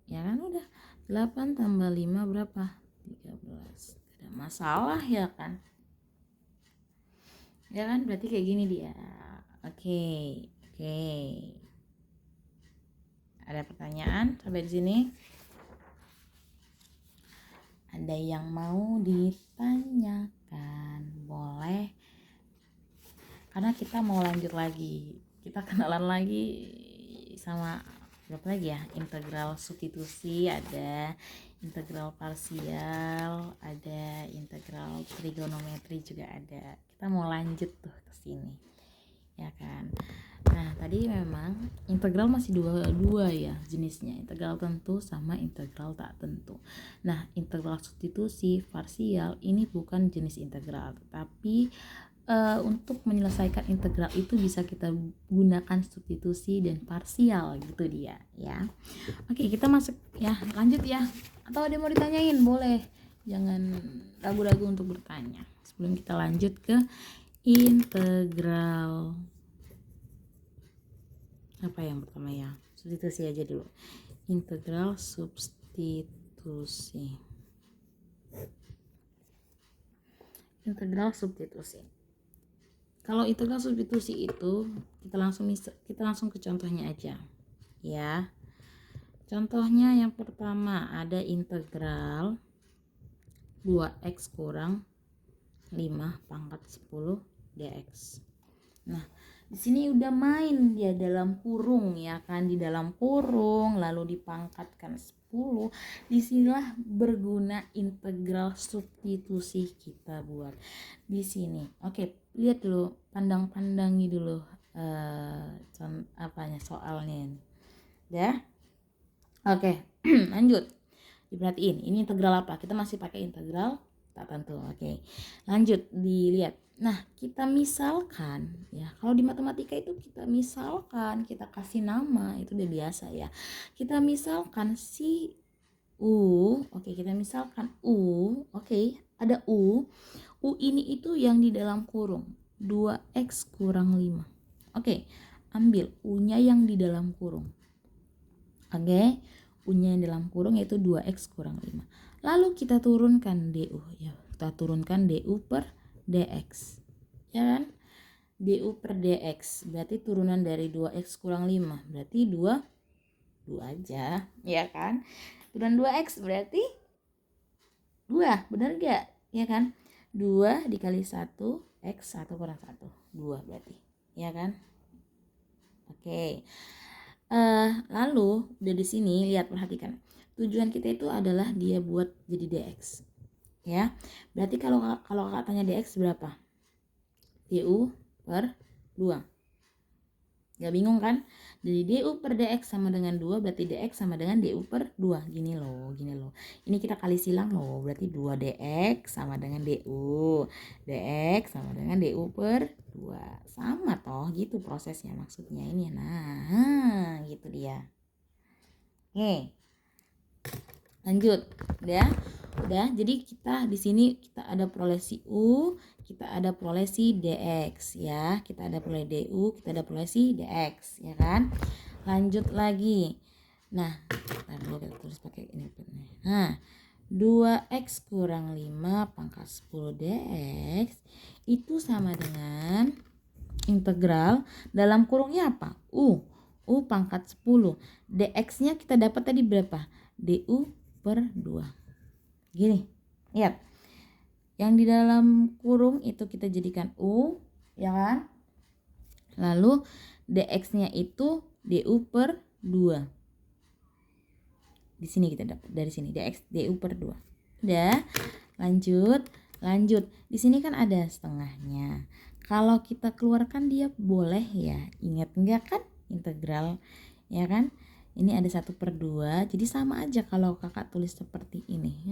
Ya kan, udah 8 tambah 5 berapa? 13. Ada masalah ya kan? Ya kan, berarti kayak gini dia. Oke. Ada pertanyaan sampai di sini? Ada yang mau ditanyakan? Boleh. Karena kita mau lanjut lagi. Kita kenalan lagi sama berapa lagi ya? Integral substitusi, ada integral parsial, ada integral trigonometri juga ada. Kita mau lanjut tuh ke sini. Ya kan? Nah, tadi memang integral masih dua ya jenisnya, integral tentu sama integral tak tentu. Nah, integral substitusi, parsial ini bukan jenis integral, tapi untuk menyelesaikan integral itu bisa kita gunakan substitusi dan parsial gitu dia ya. Oke, kita masuk ya, lanjut ya. Atau ada mau ditanyain boleh, jangan ragu-ragu untuk bertanya sebelum kita lanjut ke integral. Apa yang pertama ya? Substitusi aja dulu. Integral substitusi. Integral substitusi. Kalau integral substitusi itu kita langsung ke contohnya aja. Ya. Contohnya yang pertama ada integral 2x kurang 5 pangkat 10 dx. Nah, di sini udah main dia dalam kurung ya kan, di dalam kurung lalu dipangkatkan 10. Disinilah berguna integral substitusi kita buat di sini. Oke, lihat dulu, pandangi dulu soalnya ini. Ya. Oke, lanjut. Diperhatiin, ini integral apa? Kita masih pakai integral tak tentu. Oke. Lanjut dilihat. Nah, kita misalkan ya, kalau di matematika itu kita misalkan, kita kasih nama, itu udah biasa ya. Kita misalkan si Oke, kita misalkan oke, ada U ini itu yang di dalam kurung 2x kurang 5. Oke, ambil U-nya yang di dalam kurung. Oke, U-nya yang dalam kurung yaitu 2x kurang 5. Lalu kita turunkan DU ya. Kita turunkan DU per DX. Ya kan? DU per DX berarti turunan dari 2x kurang 5. Berarti 2 aja, ya kan? Turunan 2x berarti 2, benar gak? Ya kan? 2 dikali 1, x 1 kurang 1, 2 berarti. Ya kan? Oke. Lalu dari sini lihat, perhatikan. Tujuan kita itu adalah dia buat jadi dx. Ya. Berarti kalau kakak tanya dx berapa? Du per 2. Gak bingung kan? Jadi du per dx sama dengan 2, berarti dx sama dengan du per 2. Gini loh. Ini kita kali silang loh, berarti 2 dx sama dengan du. Dx sama dengan du per 2. Sama toh, gitu prosesnya maksudnya ini. Nah, gitu dia. Oke. Lanjut. Udah. Jadi kita di sini kita ada peroleh si U, kita ada peroleh si dx ya. Kita ada peroleh du, kita ada peroleh si dx ya kan. Lanjut lagi. Nah, kita tulis pakai ini. Nah, 2x kurang 5 pangkat 10 dx itu sama dengan integral dalam kurungnya apa? U pangkat 10. dx-nya kita dapat tadi berapa? Du per 2. Gini, lihat. Yang di dalam kurung itu kita jadikan U, ya kan? Lalu dx-nya itu du per 2. Di sini kita dapat, dari sini dx du per 2. Udah, lanjut. Di sini kan ada setengahnya. Kalau kita keluarkan dia boleh ya. Ingat enggak kan? Integral, ya kan? Ini ada 1 per 2, jadi sama aja kalau kakak tulis seperti ini.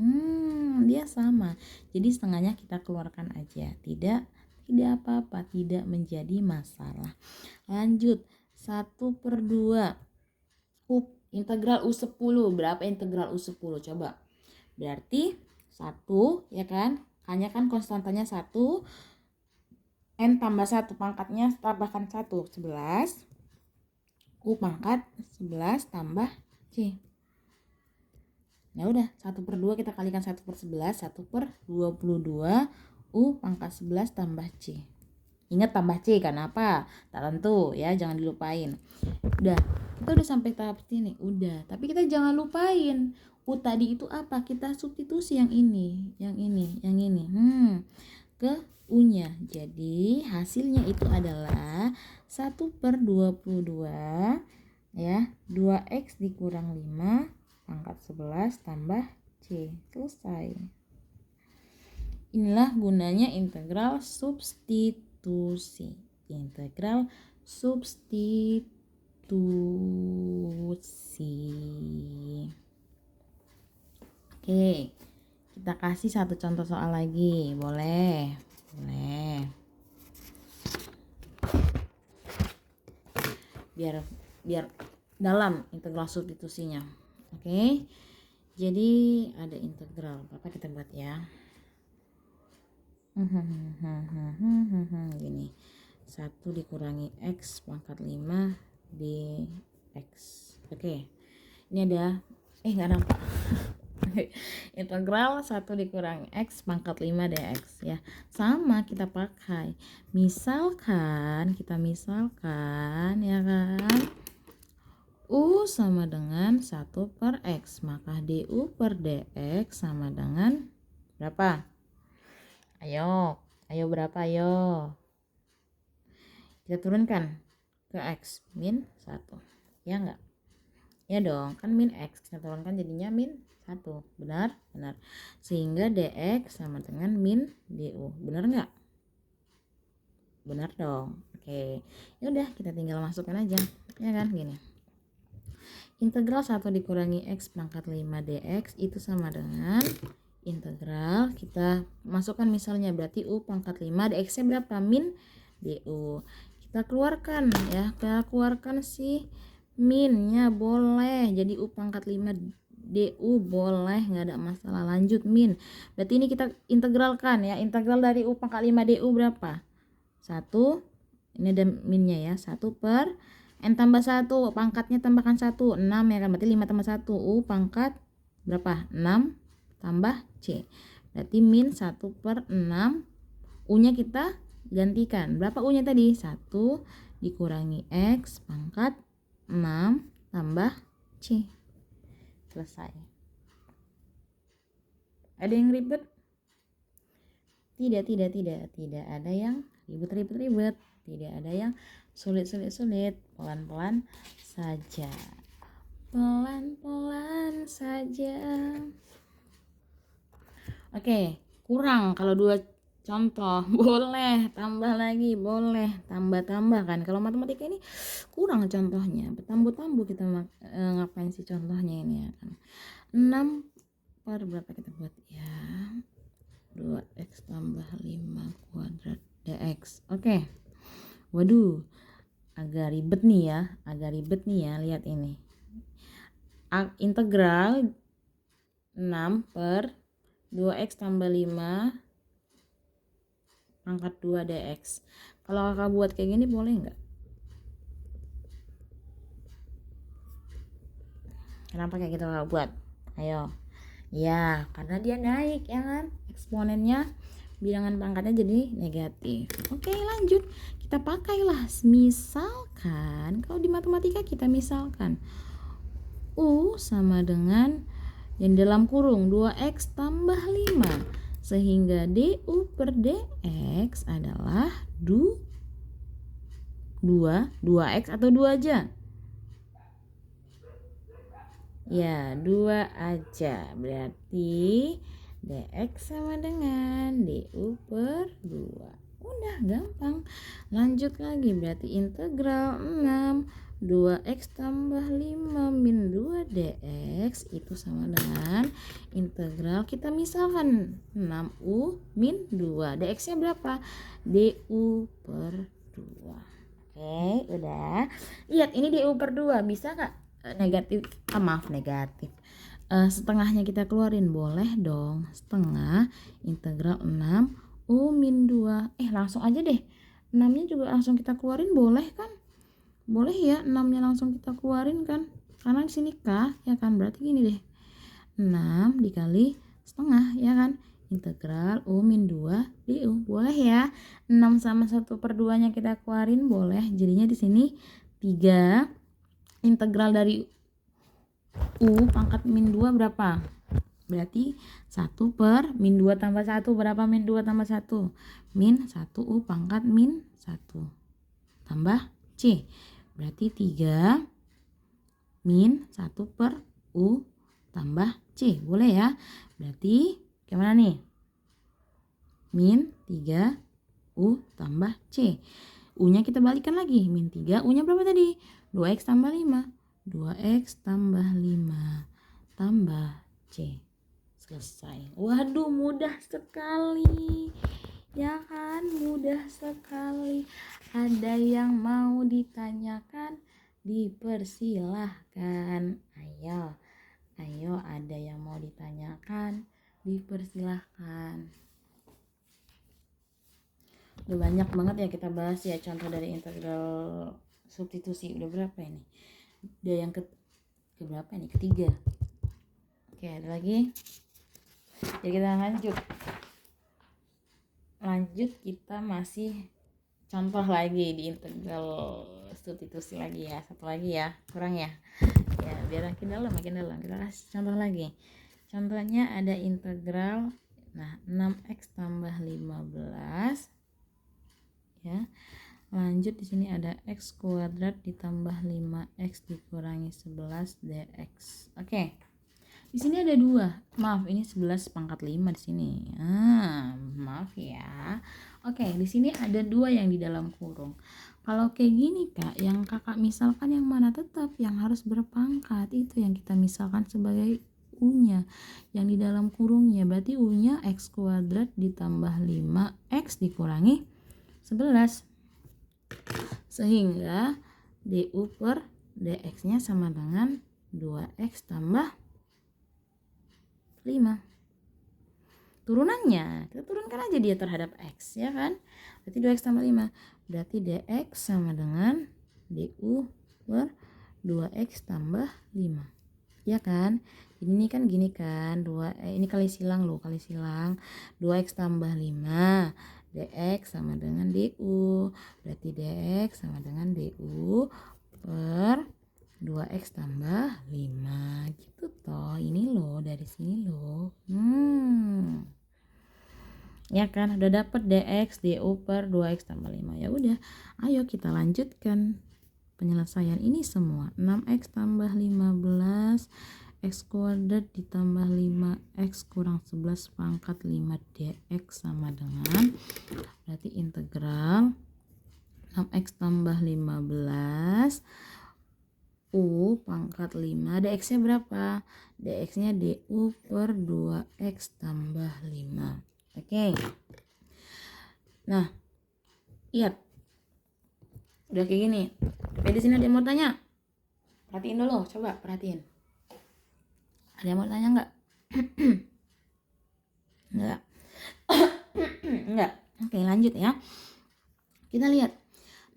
Dia sama. Jadi setengahnya kita keluarkan aja. Tidak apa-apa, tidak menjadi masalah. Lanjut, 1 per 2. Integral U10. Berapa integral U10? Coba. Berarti 1, ya kan? Hanya kan konstantanya 1. N tambah 1, pangkatnya tambahkan 1, 11. U pangkat 11 tambah C. Nah udah, 1 per 2 kita kalikan 1 per 11, 1 per 22. U pangkat 11 tambah C. Ingat tambah C karena apa? Tak tentu ya, jangan dilupain. Udah, kita udah sampai tahap sini. Udah, tapi kita jangan lupain U tadi itu apa? Kita substitusi yang ini. Ke U-nya. Jadi hasilnya itu adalah 1 per 22 ya, 2x dikurang 5 pangkat 11 tambah C. Selesai. Inilah gunanya integral substitusi. Integral substitusi. Oke, kita kasih satu contoh soal lagi. Boleh. Biar dalam integral substitusinya. Oke. Jadi ada integral. Berapa kita buat ya? Gini. 1 dikurangi x pangkat 5 dx. Oke. Ini ada enggak nampak. Integral 1 dikurangi x pangkat 5 dx ya. Sama kita pakai. Misalkan ya kan, U sama dengan 1 per x, maka du per dx sama dengan berapa? Ayo berapa ayo? Kita turunkan ke x min 1. Ya enggak? Ya dong, kan min x kita turunkan jadinya min 1. Benar? Sehingga dx sama dengan min du. Benar enggak? Benar dong. Oke. Ya udah, kita tinggal masukkan aja. Ya kan, gini. Integral 1 dikurangi x pangkat 5 dx itu sama dengan integral, kita masukkan misalnya, berarti u pangkat 5 dx-nya berapa? Min du. Kita keluarkan ya, si minnya boleh. Jadi u pangkat 5 DU boleh, nggak ada masalah. Lanjut min. Berarti ini kita integralkan ya. Integral dari U pangkat 5 DU berapa? 1. Ini ada minnya ya. 1 per N tambah 1. Pangkatnya tambahkan 1. 6 ya kan. Berarti 5 tambah 1. U pangkat berapa? 6 tambah C. Berarti min 1 per 6. U-nya kita gantikan. Berapa U-nya tadi? 1 dikurangi X pangkat 6 tambah C. Selesai. Ada yang ribet? Tidak ada yang ribet. Tidak ada yang sulit. Pelan-pelan saja. Oke, kurang kalau 2 contoh. Boleh tambah lagi, boleh tambah kan. Kalau matematika ini kurang contohnya, bertambu-tambu kita ngapain sih contohnya ini ya kan. 6 per berapa kita buat ya, 2x tambah 5 kuadrat dx. Oke. Waduh, agak ribet nih ya, lihat ini. Integral 6 per 2x tambah 5 pangkat 2 dx. Kalau kakak buat kayak gini boleh nggak? Kenapa kayak gitu kakak buat? Ayo. Ya, karena dia naik ya kan, eksponennya, bilangan pangkatnya jadi negatif. Oke, lanjut. Kita pakailah misalkan, kalau di matematika kita misalkan U sama dengan yang dalam kurung 2x tambah 5, sehingga DU per dx adalah 2x atau 2 aja? Ya, 2 aja. Berarti dx sama dengan du per 2. Udah gampang. Lanjut lagi, berarti integral 6 2x tambah 5 min 2 dx itu sama dengan integral, kita misalkan 6u min 2. dx nya berapa? Du per 2. Oke, udah. Lihat ini du per 2, bisa gak? Negatif, negatif. Setengahnya kita keluarin, boleh dong. Setengah integral 6 U min 2. Langsung aja deh, 6 nya juga langsung kita keluarin, boleh kan? Boleh ya, 6 nya langsung kita keluarin kan, karena di sini K ya kan. Berarti gini deh, 6 dikali setengah ya kan, integral U min 2 du. Boleh ya, 6 sama 1 per 2 nya kita keluarin, boleh. Jadinya di sini 3 integral dari U pangkat min 2 berapa? Berarti 1 per min 2 tambah 1. Berapa min 2 tambah 1? Min 1 U pangkat min 1 tambah C. Berarti 3 min 1 per U tambah C. Boleh ya? Berarti gimana nih? Min 3 U tambah C. U-nya kita balikan lagi. Min 3, U-nya berapa tadi? 2x tambah 5. 2x tambah 5 tambah C. Selesai. Waduh, mudah sekali. Ya kan, mudah sekali. Ada yang mau ditanyakan? Dipersilahkan. Ayo, ada yang mau ditanyakan? Dipersilahkan. Udah banyak banget ya kita bahas ya, contoh dari integral substitusi. Udah berapa ini? Udah yang berapa ini? Ketiga. Oke, ada lagi. Jadi kita lanjut kita masih contoh lagi di integral substitusi lagi ya. Satu lagi ya, kurang ya. Ya, biar makin dalam. Kita kasih contoh lagi. Contohnya ada integral 6x tambah 15 ya. Lanjut di sini ada x kuadrat ditambah 5x dikurangi 11 dx. Oke. Di sini ada 2. Maaf, ini 11 pangkat 5 di sini. Maaf ya. Oke, di sini ada 2 yang di dalam kurung. Kalau kayak gini Kak, yang Kakak misalkan yang mana? Tetap yang harus berpangkat. Itu yang kita misalkan sebagai U-nya. Yang di dalam kurungnya. Berarti U-nya x kuadrat ditambah 5x dikurangi 11. Sehingga du per dx nya sama dengan 2x tambah 5. Turunannya, kita turunkan aja dia terhadap X, ya kan? Berarti 2X tambah 5. Berarti DX sama dengan DU per 2X tambah 5. Ya kan? Ini kan gini kan, ini kali silang loh, kali silang. 2X tambah 5. DX sama dengan DU. Berarti DX sama dengan DU per 2X tambah 5 gitu toh. Ini loh, dari sini loh. Ya kan, udah dapet DX DU per 2X tambah 5. Ya udah, ayo kita lanjutkan penyelesaian ini semua. 6X tambah 15 X kuadrat ditambah 5X kurang 11 pangkat 5 DX sama dengan, berarti integral 6X tambah 15 U pangkat 5, DX nya berapa? DX nya DU per 2X tambah 5. Oke. Nah, lihat. Udah kayak gini. Tapi di sini ada yang mau tanya? Perhatiin dulu, coba perhatiin. Ada yang mau tanya enggak? Enggak. Enggak. Oke, lanjut ya. Kita lihat.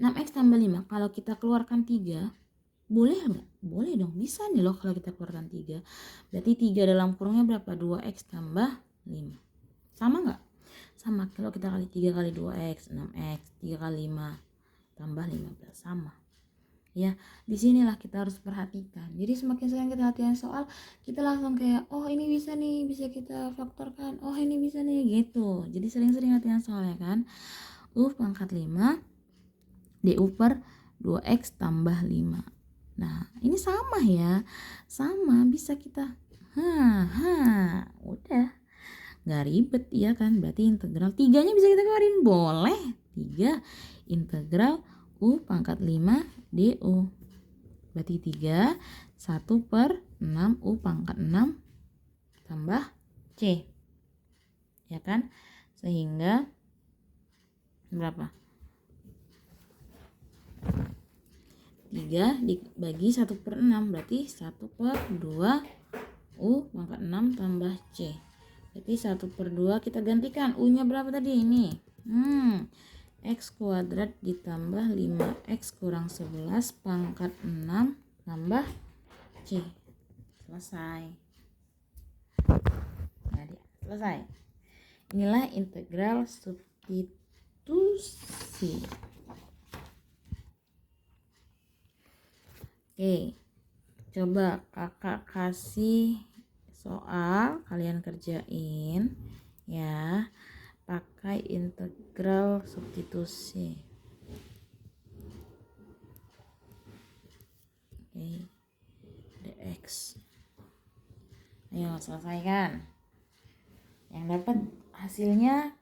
6X tambah 5, kalau kita keluarkan 3, boleh enggak? Boleh dong, bisa nih loh kalau kita keluarkan 3. Berarti 3 dalam kurungnya berapa? 2X tambah 5. Sama enggak? Sama. Kalau kita kali 3 kali 2X, 6X. 3 kali 5 tambah 15, sama. Ya, disinilah kita harus perhatikan. Jadi semakin sering kita latihan soal, kita langsung kayak, oh ini bisa nih, bisa kita faktorkan. Oh ini bisa nih, gitu. Jadi sering-sering latihan soalnya kan. U pangkat 5 DU per 2X tambah 5. Nah, ini sama ya. Sama, bisa kita. Udah. Gak ribet ya kan. Berarti integral 3-nya bisa kita keluarin. Boleh. 3 integral U pangkat 5 DU. Berarti 3 1 per 6 U pangkat 6 tambah C. Ya kan? Sehingga berapa? 3 dibagi 1 per 6, berarti 1 per 2 U pangkat 6 tambah C. Berarti 1 per 2 kita gantikan. U nya berapa tadi? Ini X kuadrat ditambah 5X kurang 11 pangkat 6 tambah C. Selesai. Nah, selesai. Inilah integral substitusi. Oke, coba kakak kasih soal, kalian kerjain ya, pakai integral substitusi. Oke, dx. Ayo selesaikan. Yang dapat hasilnya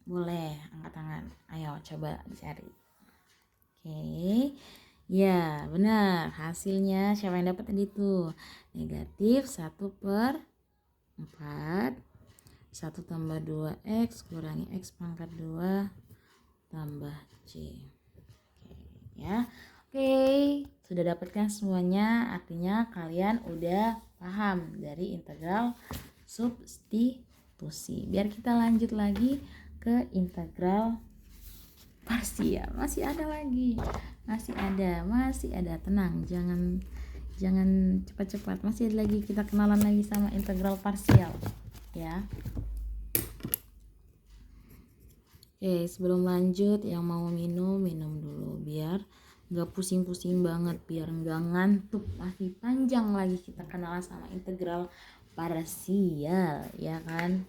boleh angkat tangan. Ayo coba dicari. Oke. Ya benar, hasilnya siapa yang dapat tadi tuh? Negatif 1 per 4 1 tambah 2X kurangi X pangkat 2 tambah C. Oke, ya. Oke, sudah dapatkan semuanya, artinya kalian udah paham dari integral substitusi. Biar kita lanjut lagi ke integral parsial. Masih ada lagi. Masih ada. Tenang, jangan cepat-cepat. Masih ada lagi, kita kenalan lagi sama integral parsial ya. Oke, sebelum lanjut yang mau minum dulu biar nggak pusing-pusing banget, biar nggak ngantuk. Masih panjang lagi kita kenalan sama integral parsial ya kan.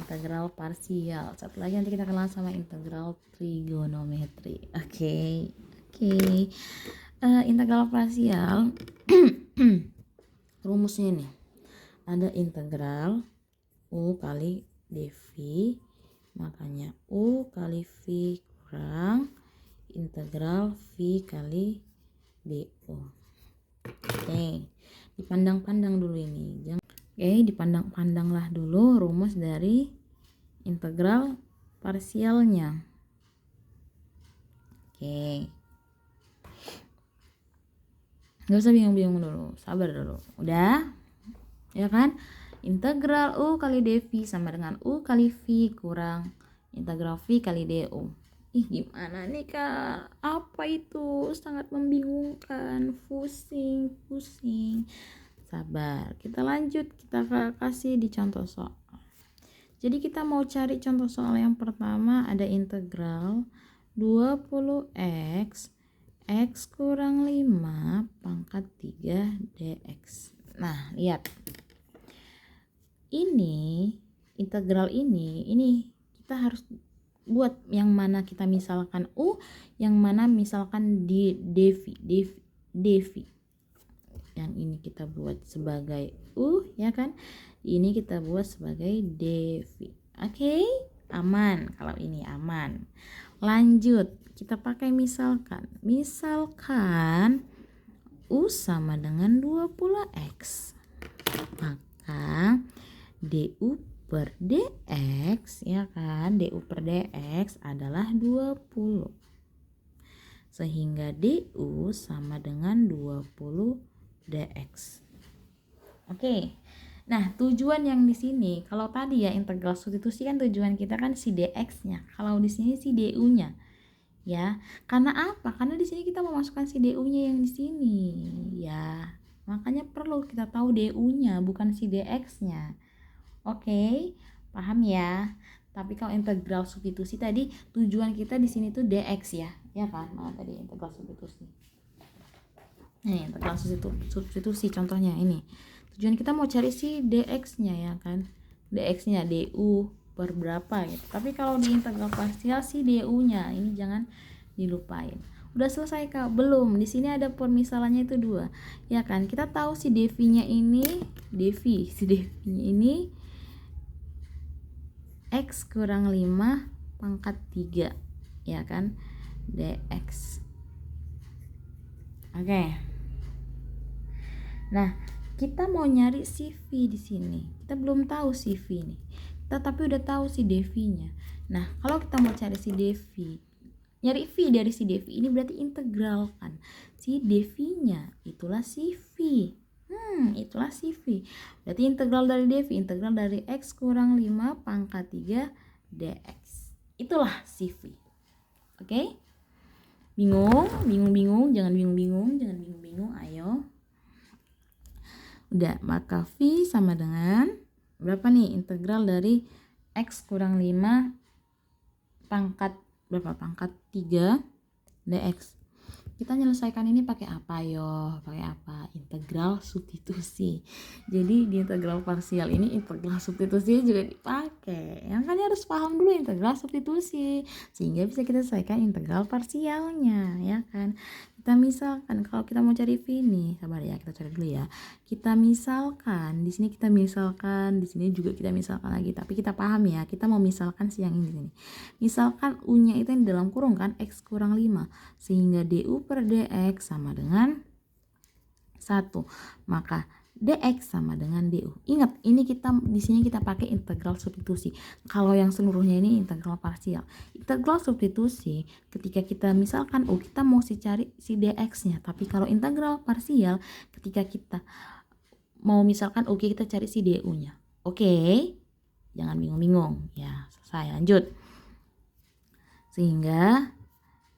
Integral parsial. Satu lagi nanti kita kenalan sama integral trigonometri. Oke. Integral parsial rumusnya nih ada integral U kali dv, makanya U kali V kurang integral V kali DU. Oke, dipandang-pandang dulu ini. Dipandang-pandanglah dulu rumus dari integral parsialnya. Oke. Gak usah bingung-bingung dulu, sabar dulu. Udah? ya kan? Integral U kali dV sama dengan U kali V kurang integral V kali du. Ih, gimana nih Kak? Apa itu? Sangat membingungkan, pusing. Sabar, kita lanjut, kita kasih di contoh soal. Jadi kita mau cari contoh soal yang pertama, ada integral 20x x kurang 5 pangkat 3 dx. Nah, lihat. Ini integral ini kita harus buat yang mana kita misalkan U, yang mana misalkan di dv. Yang ini kita buat sebagai U, ya kan? Ini kita buat sebagai dv. Oke, aman. Kalau ini aman. Lanjut, kita pakai misalkan U sama dengan 20x. Maka du per dx, ya kan? Du per dx adalah 20. Sehingga du sama dengan 20 dx. Oke. Nah, tujuan yang di sini, kalau tadi ya integral substitusi kan tujuan kita kan si dx-nya. Kalau di sini si du-nya. Ya. Karena apa? Karena di sini kita memasukkan si du-nya yang di sini, ya. Makanya perlu kita tahu du-nya, bukan si dx-nya. Oke, paham ya? Tapi kalau integral substitusi tadi tujuan kita di sini tuh dx ya kan? Nah, tadi integral substitusi. Nih, integral substitusi contohnya ini. Tujuan kita mau cari si dx-nya, ya kan? Dx-nya du per berapa gitu. Tapi kalau di integral parsial si du-nya ini jangan dilupain. Udah selesai Kak? Belum. Di sini ada permisalannya itu 2. Ya kan? Kita tahu si dv-nya ini ini x kurang 5 pangkat 3, ya kan? Dx. Oke. Nah, kita mau nyari si V di sini. Kita belum tahu si V nih. Kita tapi udah tahu si dv-nya. Nah, kalau kita mau cari si dv, nyari V dari si dv ini berarti integral kan. Si dv-nya itulah si V. Itulah si V. Berarti integral dari dv, integral dari x kurang 5 pangkat 3 dx. Itulah si V. Oke? Bingung? Jangan bingung. Ayo. Udah, maka V sama dengan berapa nih? Integral dari x kurang 5 pangkat berapa? Pangkat 3 dx. Kita menyelesaikan ini pakai apa yo? Pakai apa? Integral substitusi. Jadi di integral parsial ini integral substitusi juga dipakai. Yang kalian harus paham dulu integral substitusi sehingga bisa kita selesaikan integral parsialnya, ya kan? Kita misalkan kalau kita mau cari V nih, sabar ya, kita cari dulu ya. Kita misalkan di sini juga kita misalkan lagi, tapi kita paham ya, kita mau misalkan si yang ini di sini. Misalkan U-nya itu yang di dalam kurung kan x kurang 5, sehingga du per dx sama dengan 1. Maka dx sama dengan du. Ingat, ini kita di sini kita pakai integral substitusi. Kalau yang seluruhnya ini integral parsial. Integral substitusi ketika kita misalkan kita mau cari si dx-nya. Tapi kalau integral parsial ketika kita mau misalkan kita cari si du-nya. Oke. Jangan bingung-bingung ya. Selesai, lanjut. Sehingga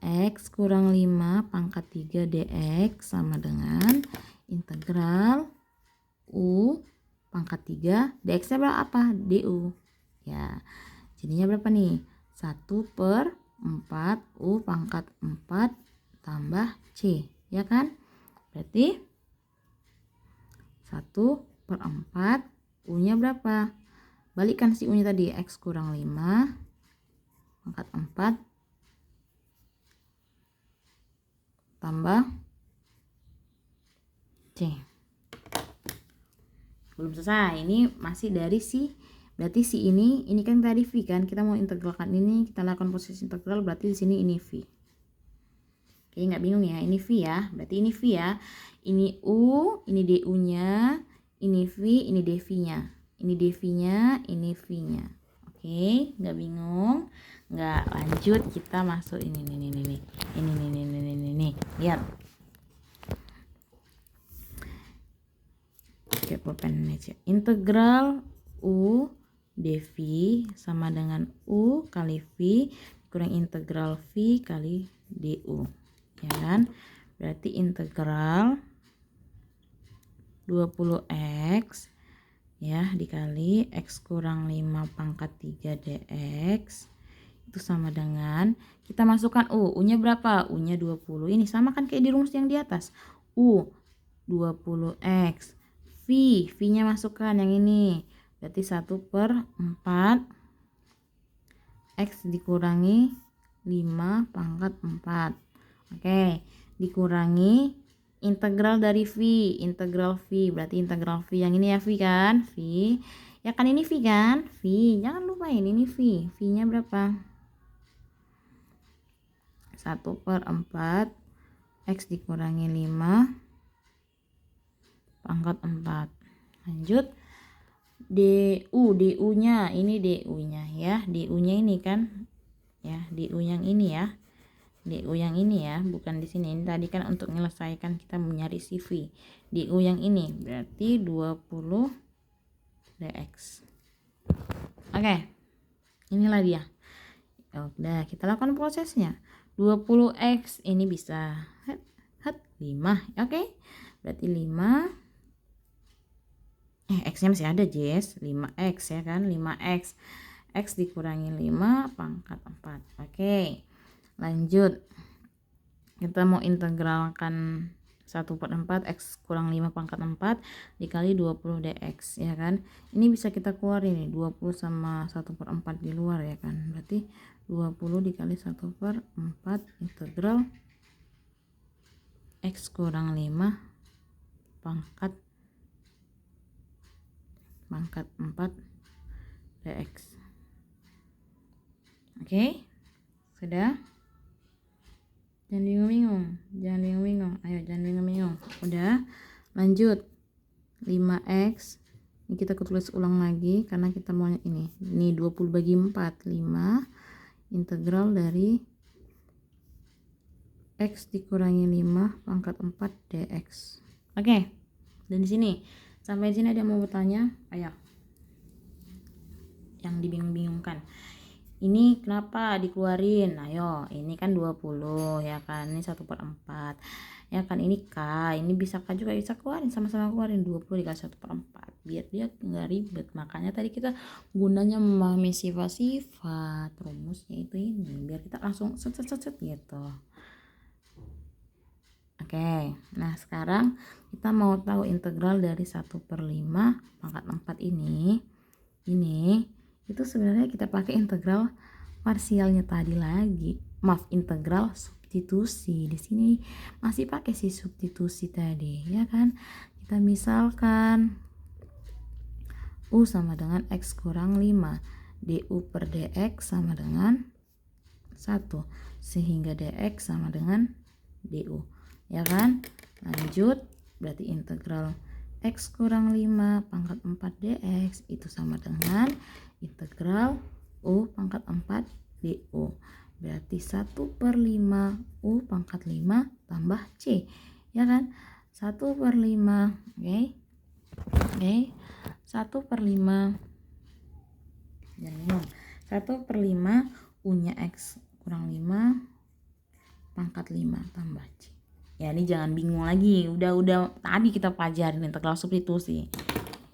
x kurang 5 pangkat 3 dx sama dengan integral U pangkat 3 dx-nya berapa? Du. Ya. Jadinya berapa nih? 1 per 4 U pangkat 4 tambah C. Ya kan? Berarti 1 per 4 U-nya berapa? Balikkan si U-nya tadi. X kurang 5 pangkat 4 tambah C. Belum selesai, ini masih dari si, berarti si ini kan tadi V kan, kita mau integralkan ini, kita lakukan proses integral, berarti di sini ini V. Oke, nggak bingung ya, ini V ya, berarti ini V ya, ini U, ini du-nya, ini V, ini dv-nya, ini dv-nya, ini V-nya. Oke, nggak bingung, nggak, lanjut kita masuk ini lihat. pakai pulpen aja. Integral U dV sama dengan U kali V kurang integral V kali DU, ya kan? Berarti integral 20x ya dikali x kurang 5 pangkat 3 dx itu sama dengan, kita masukkan U nya berapa? U nya 20, ini sama kan kayak di rumus yang di atas. U 20x, V nya masukkan yang ini, berarti 1/4 x dikurangi 5 pangkat 4. Oke, dikurangi integral dari V, integral V, berarti integral V yang ini ya V kan, V ya kan, ini V kan, V jangan lupain ini V nya berapa? 1/4 x dikurangi 5 pangkat 4. Lanjut DU nya ini, DU nya ya, DU nya ini kan ya, DU yang ini ya, DU yang ini ya, bukan di sini. Ini tadi kan untuk menyelesaikan kita mencari CV. DU yang ini berarti 20 dx. Oke, inilah dia. Udah, kita lakukan prosesnya. 20x ini bisa 5. Oke, berarti 5 x nya masih ada Jess, 5x ya kan, 5x x dikurangi 5 pangkat 4. Oke, lanjut, kita mau integralkan 1/4 x kurang 5 pangkat 4 dikali 20 dx ya kan. Ini bisa kita keluarin nih, 20 sama 1/4 di luar ya kan, berarti 20 dikali 1/4 integral x kurang 5 pangkat 4 dx. Oke, sudah? Jangan bingung-bingung, ayo jangan bingung-bingung. Udah, lanjut 5x ini kita tulis ulang lagi karena kita mau ini 20 bagi 4, 5 integral dari x dikurangi 5 pangkat 4 dx. Oke, dan di sini sampai sini ada yang mau bertanya? Ayo, yang dibingung-bingungkan, ini kenapa dikeluarin? Ayo, ini kan 20 ya kan, ini 1/4 ya kan, ini K, ini bisa K juga, bisa keluarin, sama-sama keluarin 20 dikali 1/4 biar dia nggak ribet. Makanya tadi kita gunanya memahami sifat-sifat rumusnya itu ini, biar kita langsung set gitu. Oke, nah sekarang kita mau tahu integral dari 1/5 pangkat 4 ini itu sebenarnya kita pakai integral parsialnya tadi lagi. Maaf, integral substitusi. Di sini masih pakai si substitusi tadi, ya kan? Kita misalkan U sama dengan x kurang 5, du per dx sama dengan 1, sehingga dx sama dengan du, ya kan? Lanjut, berarti integral x kurang 5 pangkat 4 dx itu sama dengan integral u pangkat 4 du, berarti 1/5 u pangkat 5 tambah c, ya kan? 1/5. Oke, 1/5, jangan bingung, 1/5 u nya x kurang 5 pangkat 5 tambah c. Ya, ini jangan bingung lagi, udah tadi kita pelajarin integral substitusi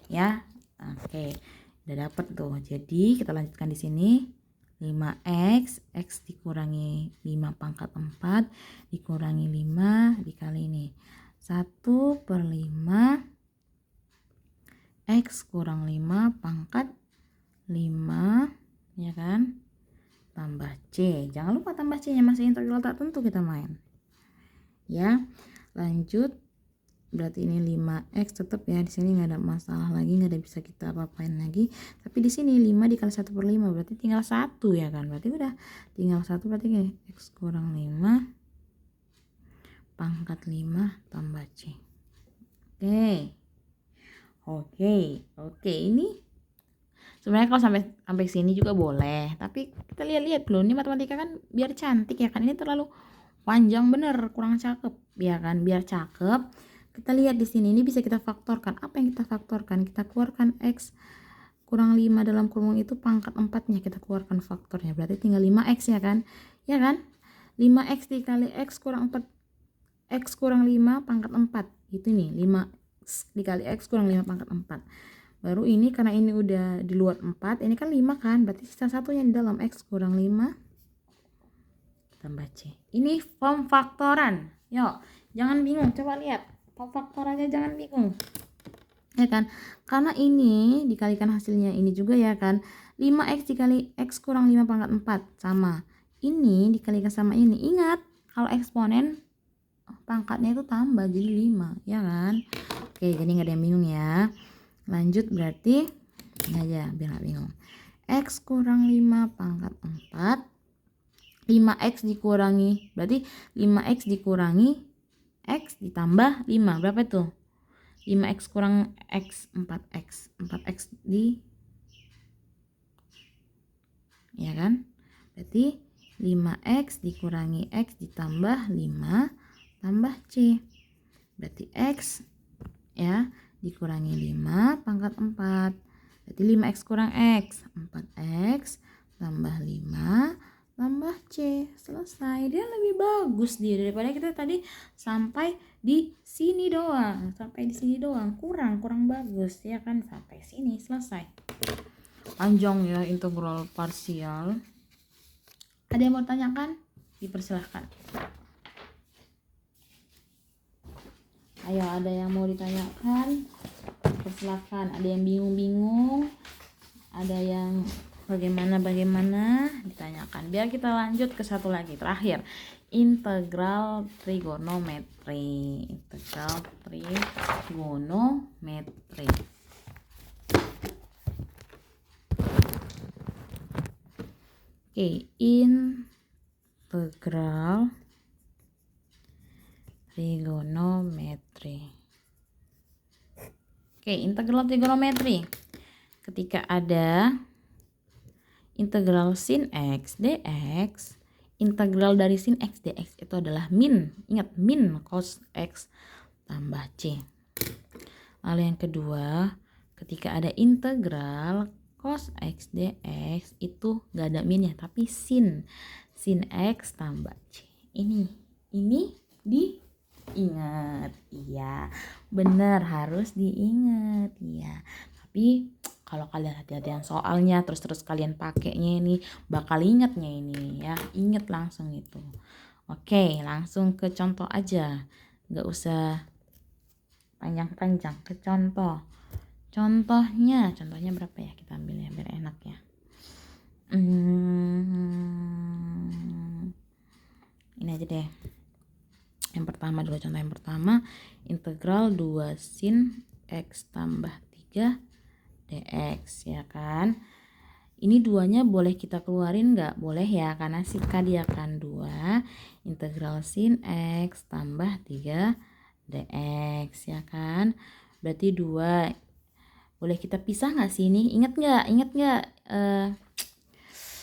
ya. Oke, udah dapet tuh. Jadi kita lanjutkan di sini, 5x x dikurangi 5 pangkat 4 dikurangi 5 dikali ini 1/5 x kurang 5 pangkat 5 ya kan, tambah c. Jangan lupa tambah c nya, masih integral tak tentu kita main ya. Lanjut, berarti ini 5x tetap ya, di sini nggak ada masalah lagi, nggak ada bisa kita apa-apain lagi. Tapi di sini 5 dikali 1/5 berarti tinggal 1 ya kan, berarti udah tinggal 1, berarti gini, x kurang 5 pangkat 5 tambah c. Oke, ini sebenarnya kalau sampai sini juga boleh, tapi kita lihat dulu, ini matematika kan biar cantik ya kan, ini terlalu panjang bener, kurang cakep ya kan. Biar cakep kita lihat di sini, ini bisa kita faktorkan. Apa yang kita faktorkan? Kita keluarkan X kurang 5 dalam kurung itu pangkat 4-nya, kita keluarkan faktornya, berarti tinggal 5X ya kan? Ya kan? 5X dikali X kurang 4, X kurang 5 pangkat 4, itu nih, 5 dikali X kurang 5 pangkat 4. Baru ini karena ini udah di luar 4, ini kan 5 kan, berarti sisa satunya di dalam X kurang 5 tambah C. Ini form faktoran. Yuk, jangan bingung, coba lihat. Form faktorannya jangan bingung. Ya kan? Karena ini dikalikan hasilnya ini juga ya kan. 5X dikali X kurang 5 pangkat 4 sama. Ini dikalikan sama ini. Ingat, kalau eksponen pangkatnya itu tambah jadi 5, ya kan? Oke, jadi nggak ada yang bingung ya. Lanjut berarti ini aja biar nggak bingung. X kurang 5 pangkat 4, 5X dikurangi, berarti 5X dikurangi X ditambah 5, berapa itu? 5X kurang X, 4X. 4X ya kan? Berarti 5X dikurangi X ditambah 5 tambah C. Berarti X ya dikurangi 5 pangkat 4. Berarti 5X kurang X, 4X tambah 5 tambah C. Selesai. Dia lebih bagus dia daripada kita tadi sampai di sini doang. Kurang bagus ya kan, sampai sini selesai. Panjang ya integral parsial. Ada yang mau tanyakan? Dipersilahkan. Ayo, ada yang mau ditanyakan? Persilahkan. Ada yang bingung-bingung, ada yang bagaimana ditanyakan. Biar kita lanjut ke satu lagi terakhir, integral trigonometri. Oke, integral trigonometri. Oke, integral trigonometri. Ketika ada integral sin X dx, integral dari sin X dx itu adalah min. Ingat, min cos X tambah C. Lalu yang kedua, ketika ada integral cos X dx itu gak ada minnya, tapi sin X tambah C. Ini diingat. Iya, benar, harus diingat ya. Tapi kalau kalian hati-hatian soalnya terus kalian pakainya ini bakal ingatnya ini ya, inget langsung itu. Oke, langsung ke contoh aja, nggak usah panjang-panjang, ke contoh. Contohnya berapa ya, kita ambil ya biar enak ya. Ini aja deh. Yang pertama dulu, contoh yang pertama, integral 2 sin X tambah 3 dx ya kan. Ini duanya boleh kita keluarin nggak? Boleh ya, karena sika dia kan 2 integral sin X tambah 3 dx ya kan. Berarti 2 boleh kita pisah nggak sih ini? Ingat nggak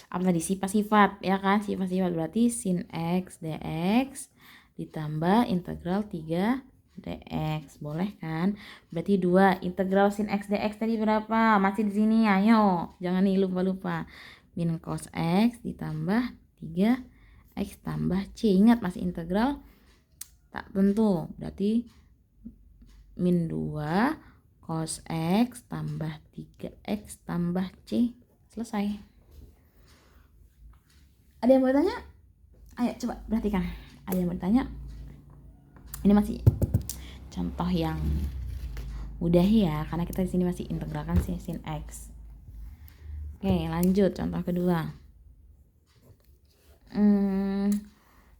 apa tadi, sifat-sifat ya kan, sifat-sifat. Berarti sin X dx ditambah integral 3 dx, boleh kan? Berarti 2 integral sin X dx tadi berapa? Masih di sini, ayo jangan nih lupa-lupa. Min cos X ditambah 3 X tambah C. Ingat, masih integral tak tentu, berarti min 2 cos X tambah 3X tambah C. Selesai. Ada yang mau tanya? Ayo coba perhatikan. Ada yang mau tanya? Ini masih contoh yang mudah ya, karena kita di sini masih integralkan sin X. Oke, lanjut contoh kedua.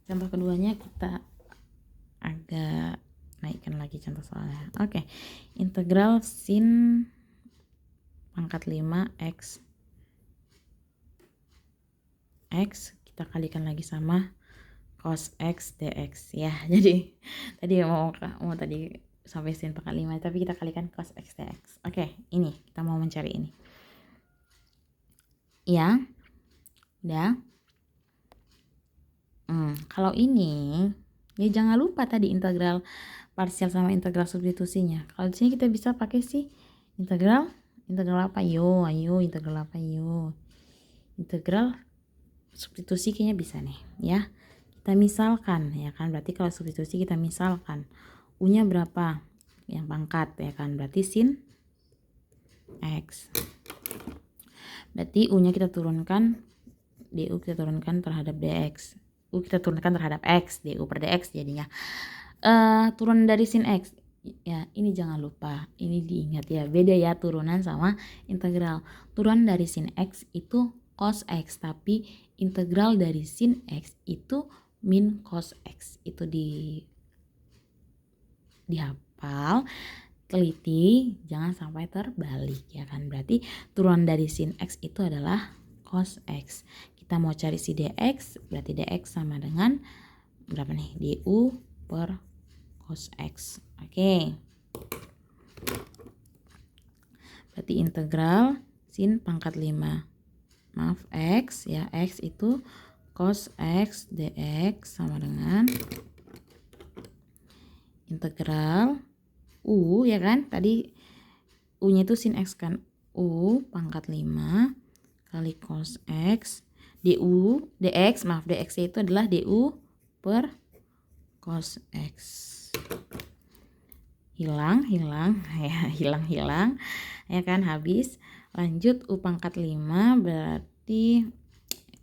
Contoh keduanya kita agak naikkan lagi contoh soalnya. Oke, integral sin pangkat 5 X kita kalikan lagi sama cos X dx ya. Jadi tadi mau tadi sampai sin pangkat 5, tapi kita kalikan cos X dx. Oke, ini kita mau mencari ini ya. Udah. Kalau ini ya jangan lupa tadi integral parsial sama integral substitusinya. Kalau di sini kita bisa pakai sih integral apa? Ayo integral apa? Integral substitusi kayaknya bisa nih ya. Kita misalkan ya kan, berarti kalau substitusi kita misalkan U-nya berapa? Yang pangkat ya kan, berarti sin X. Berarti U-nya kita turunkan, DU kita turunkan terhadap DX. U kita turunkan terhadap X, DU per DX jadinya. Turun dari sin X. Ya, ini jangan lupa, ini diingat ya, beda ya turunan sama integral. Turunan dari sin X itu cos X, tapi integral dari sin X itu min cos X. Itu dihafal, teliti, jangan sampai terbalik ya kan. Berarti turunan dari sin X itu adalah cos X. Kita mau cari si DX, berarti DX sama dengan berapa nih? DU per cos X. Oke. Berarti integral sin pangkat 5. Maaf, X ya. X itu cos X dx sama dengan integral U ya kan. Tadi U-nya itu sin X kan. U pangkat 5 kali cos X du dx. Maaf, dx itu adalah du per cos X. Hilang ya, hilang ya kan, habis. Lanjut U pangkat 5 berarti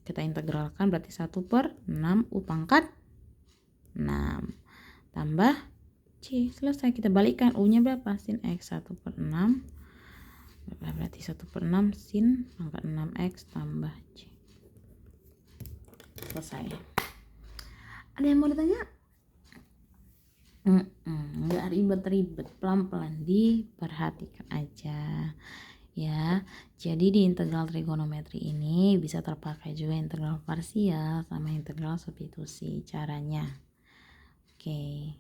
kita integralkan, berarti 1 per 6 U pangkat 6 tambah C. Selesai, kita balikkan, U nya berapa? Sin X 1 per 6 berarti 1 per 6 sin pangkat 6X tambah C. Selesai. Ada yang mau ditanya? Nggak ribet-ribet, pelan-pelan diperhatikan aja ya. Jadi di integral trigonometri ini bisa terpakai juga integral parsial sama integral substitusi caranya. Oke.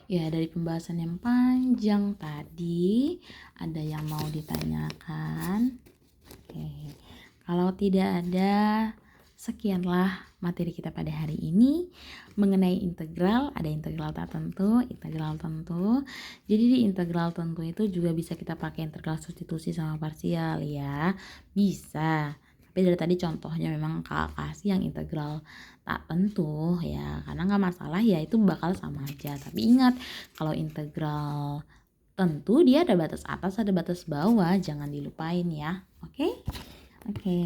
Ya, dari pembahasan yang panjang tadi, ada yang mau ditanyakan? Oke. Kalau tidak ada, sekianlah materi kita pada hari ini mengenai integral. Ada integral tak tentu, integral tentu. Jadi di integral tentu itu juga bisa kita pakai integral substitusi sama parsial ya. Bisa. Tapi dari tadi contohnya memang Kak kasih yang integral tak tentu ya. Karena nggak masalah ya, itu bakal sama aja. Tapi ingat, kalau integral tentu dia ada batas atas, ada batas bawah. Jangan dilupain ya. Oke? Oke.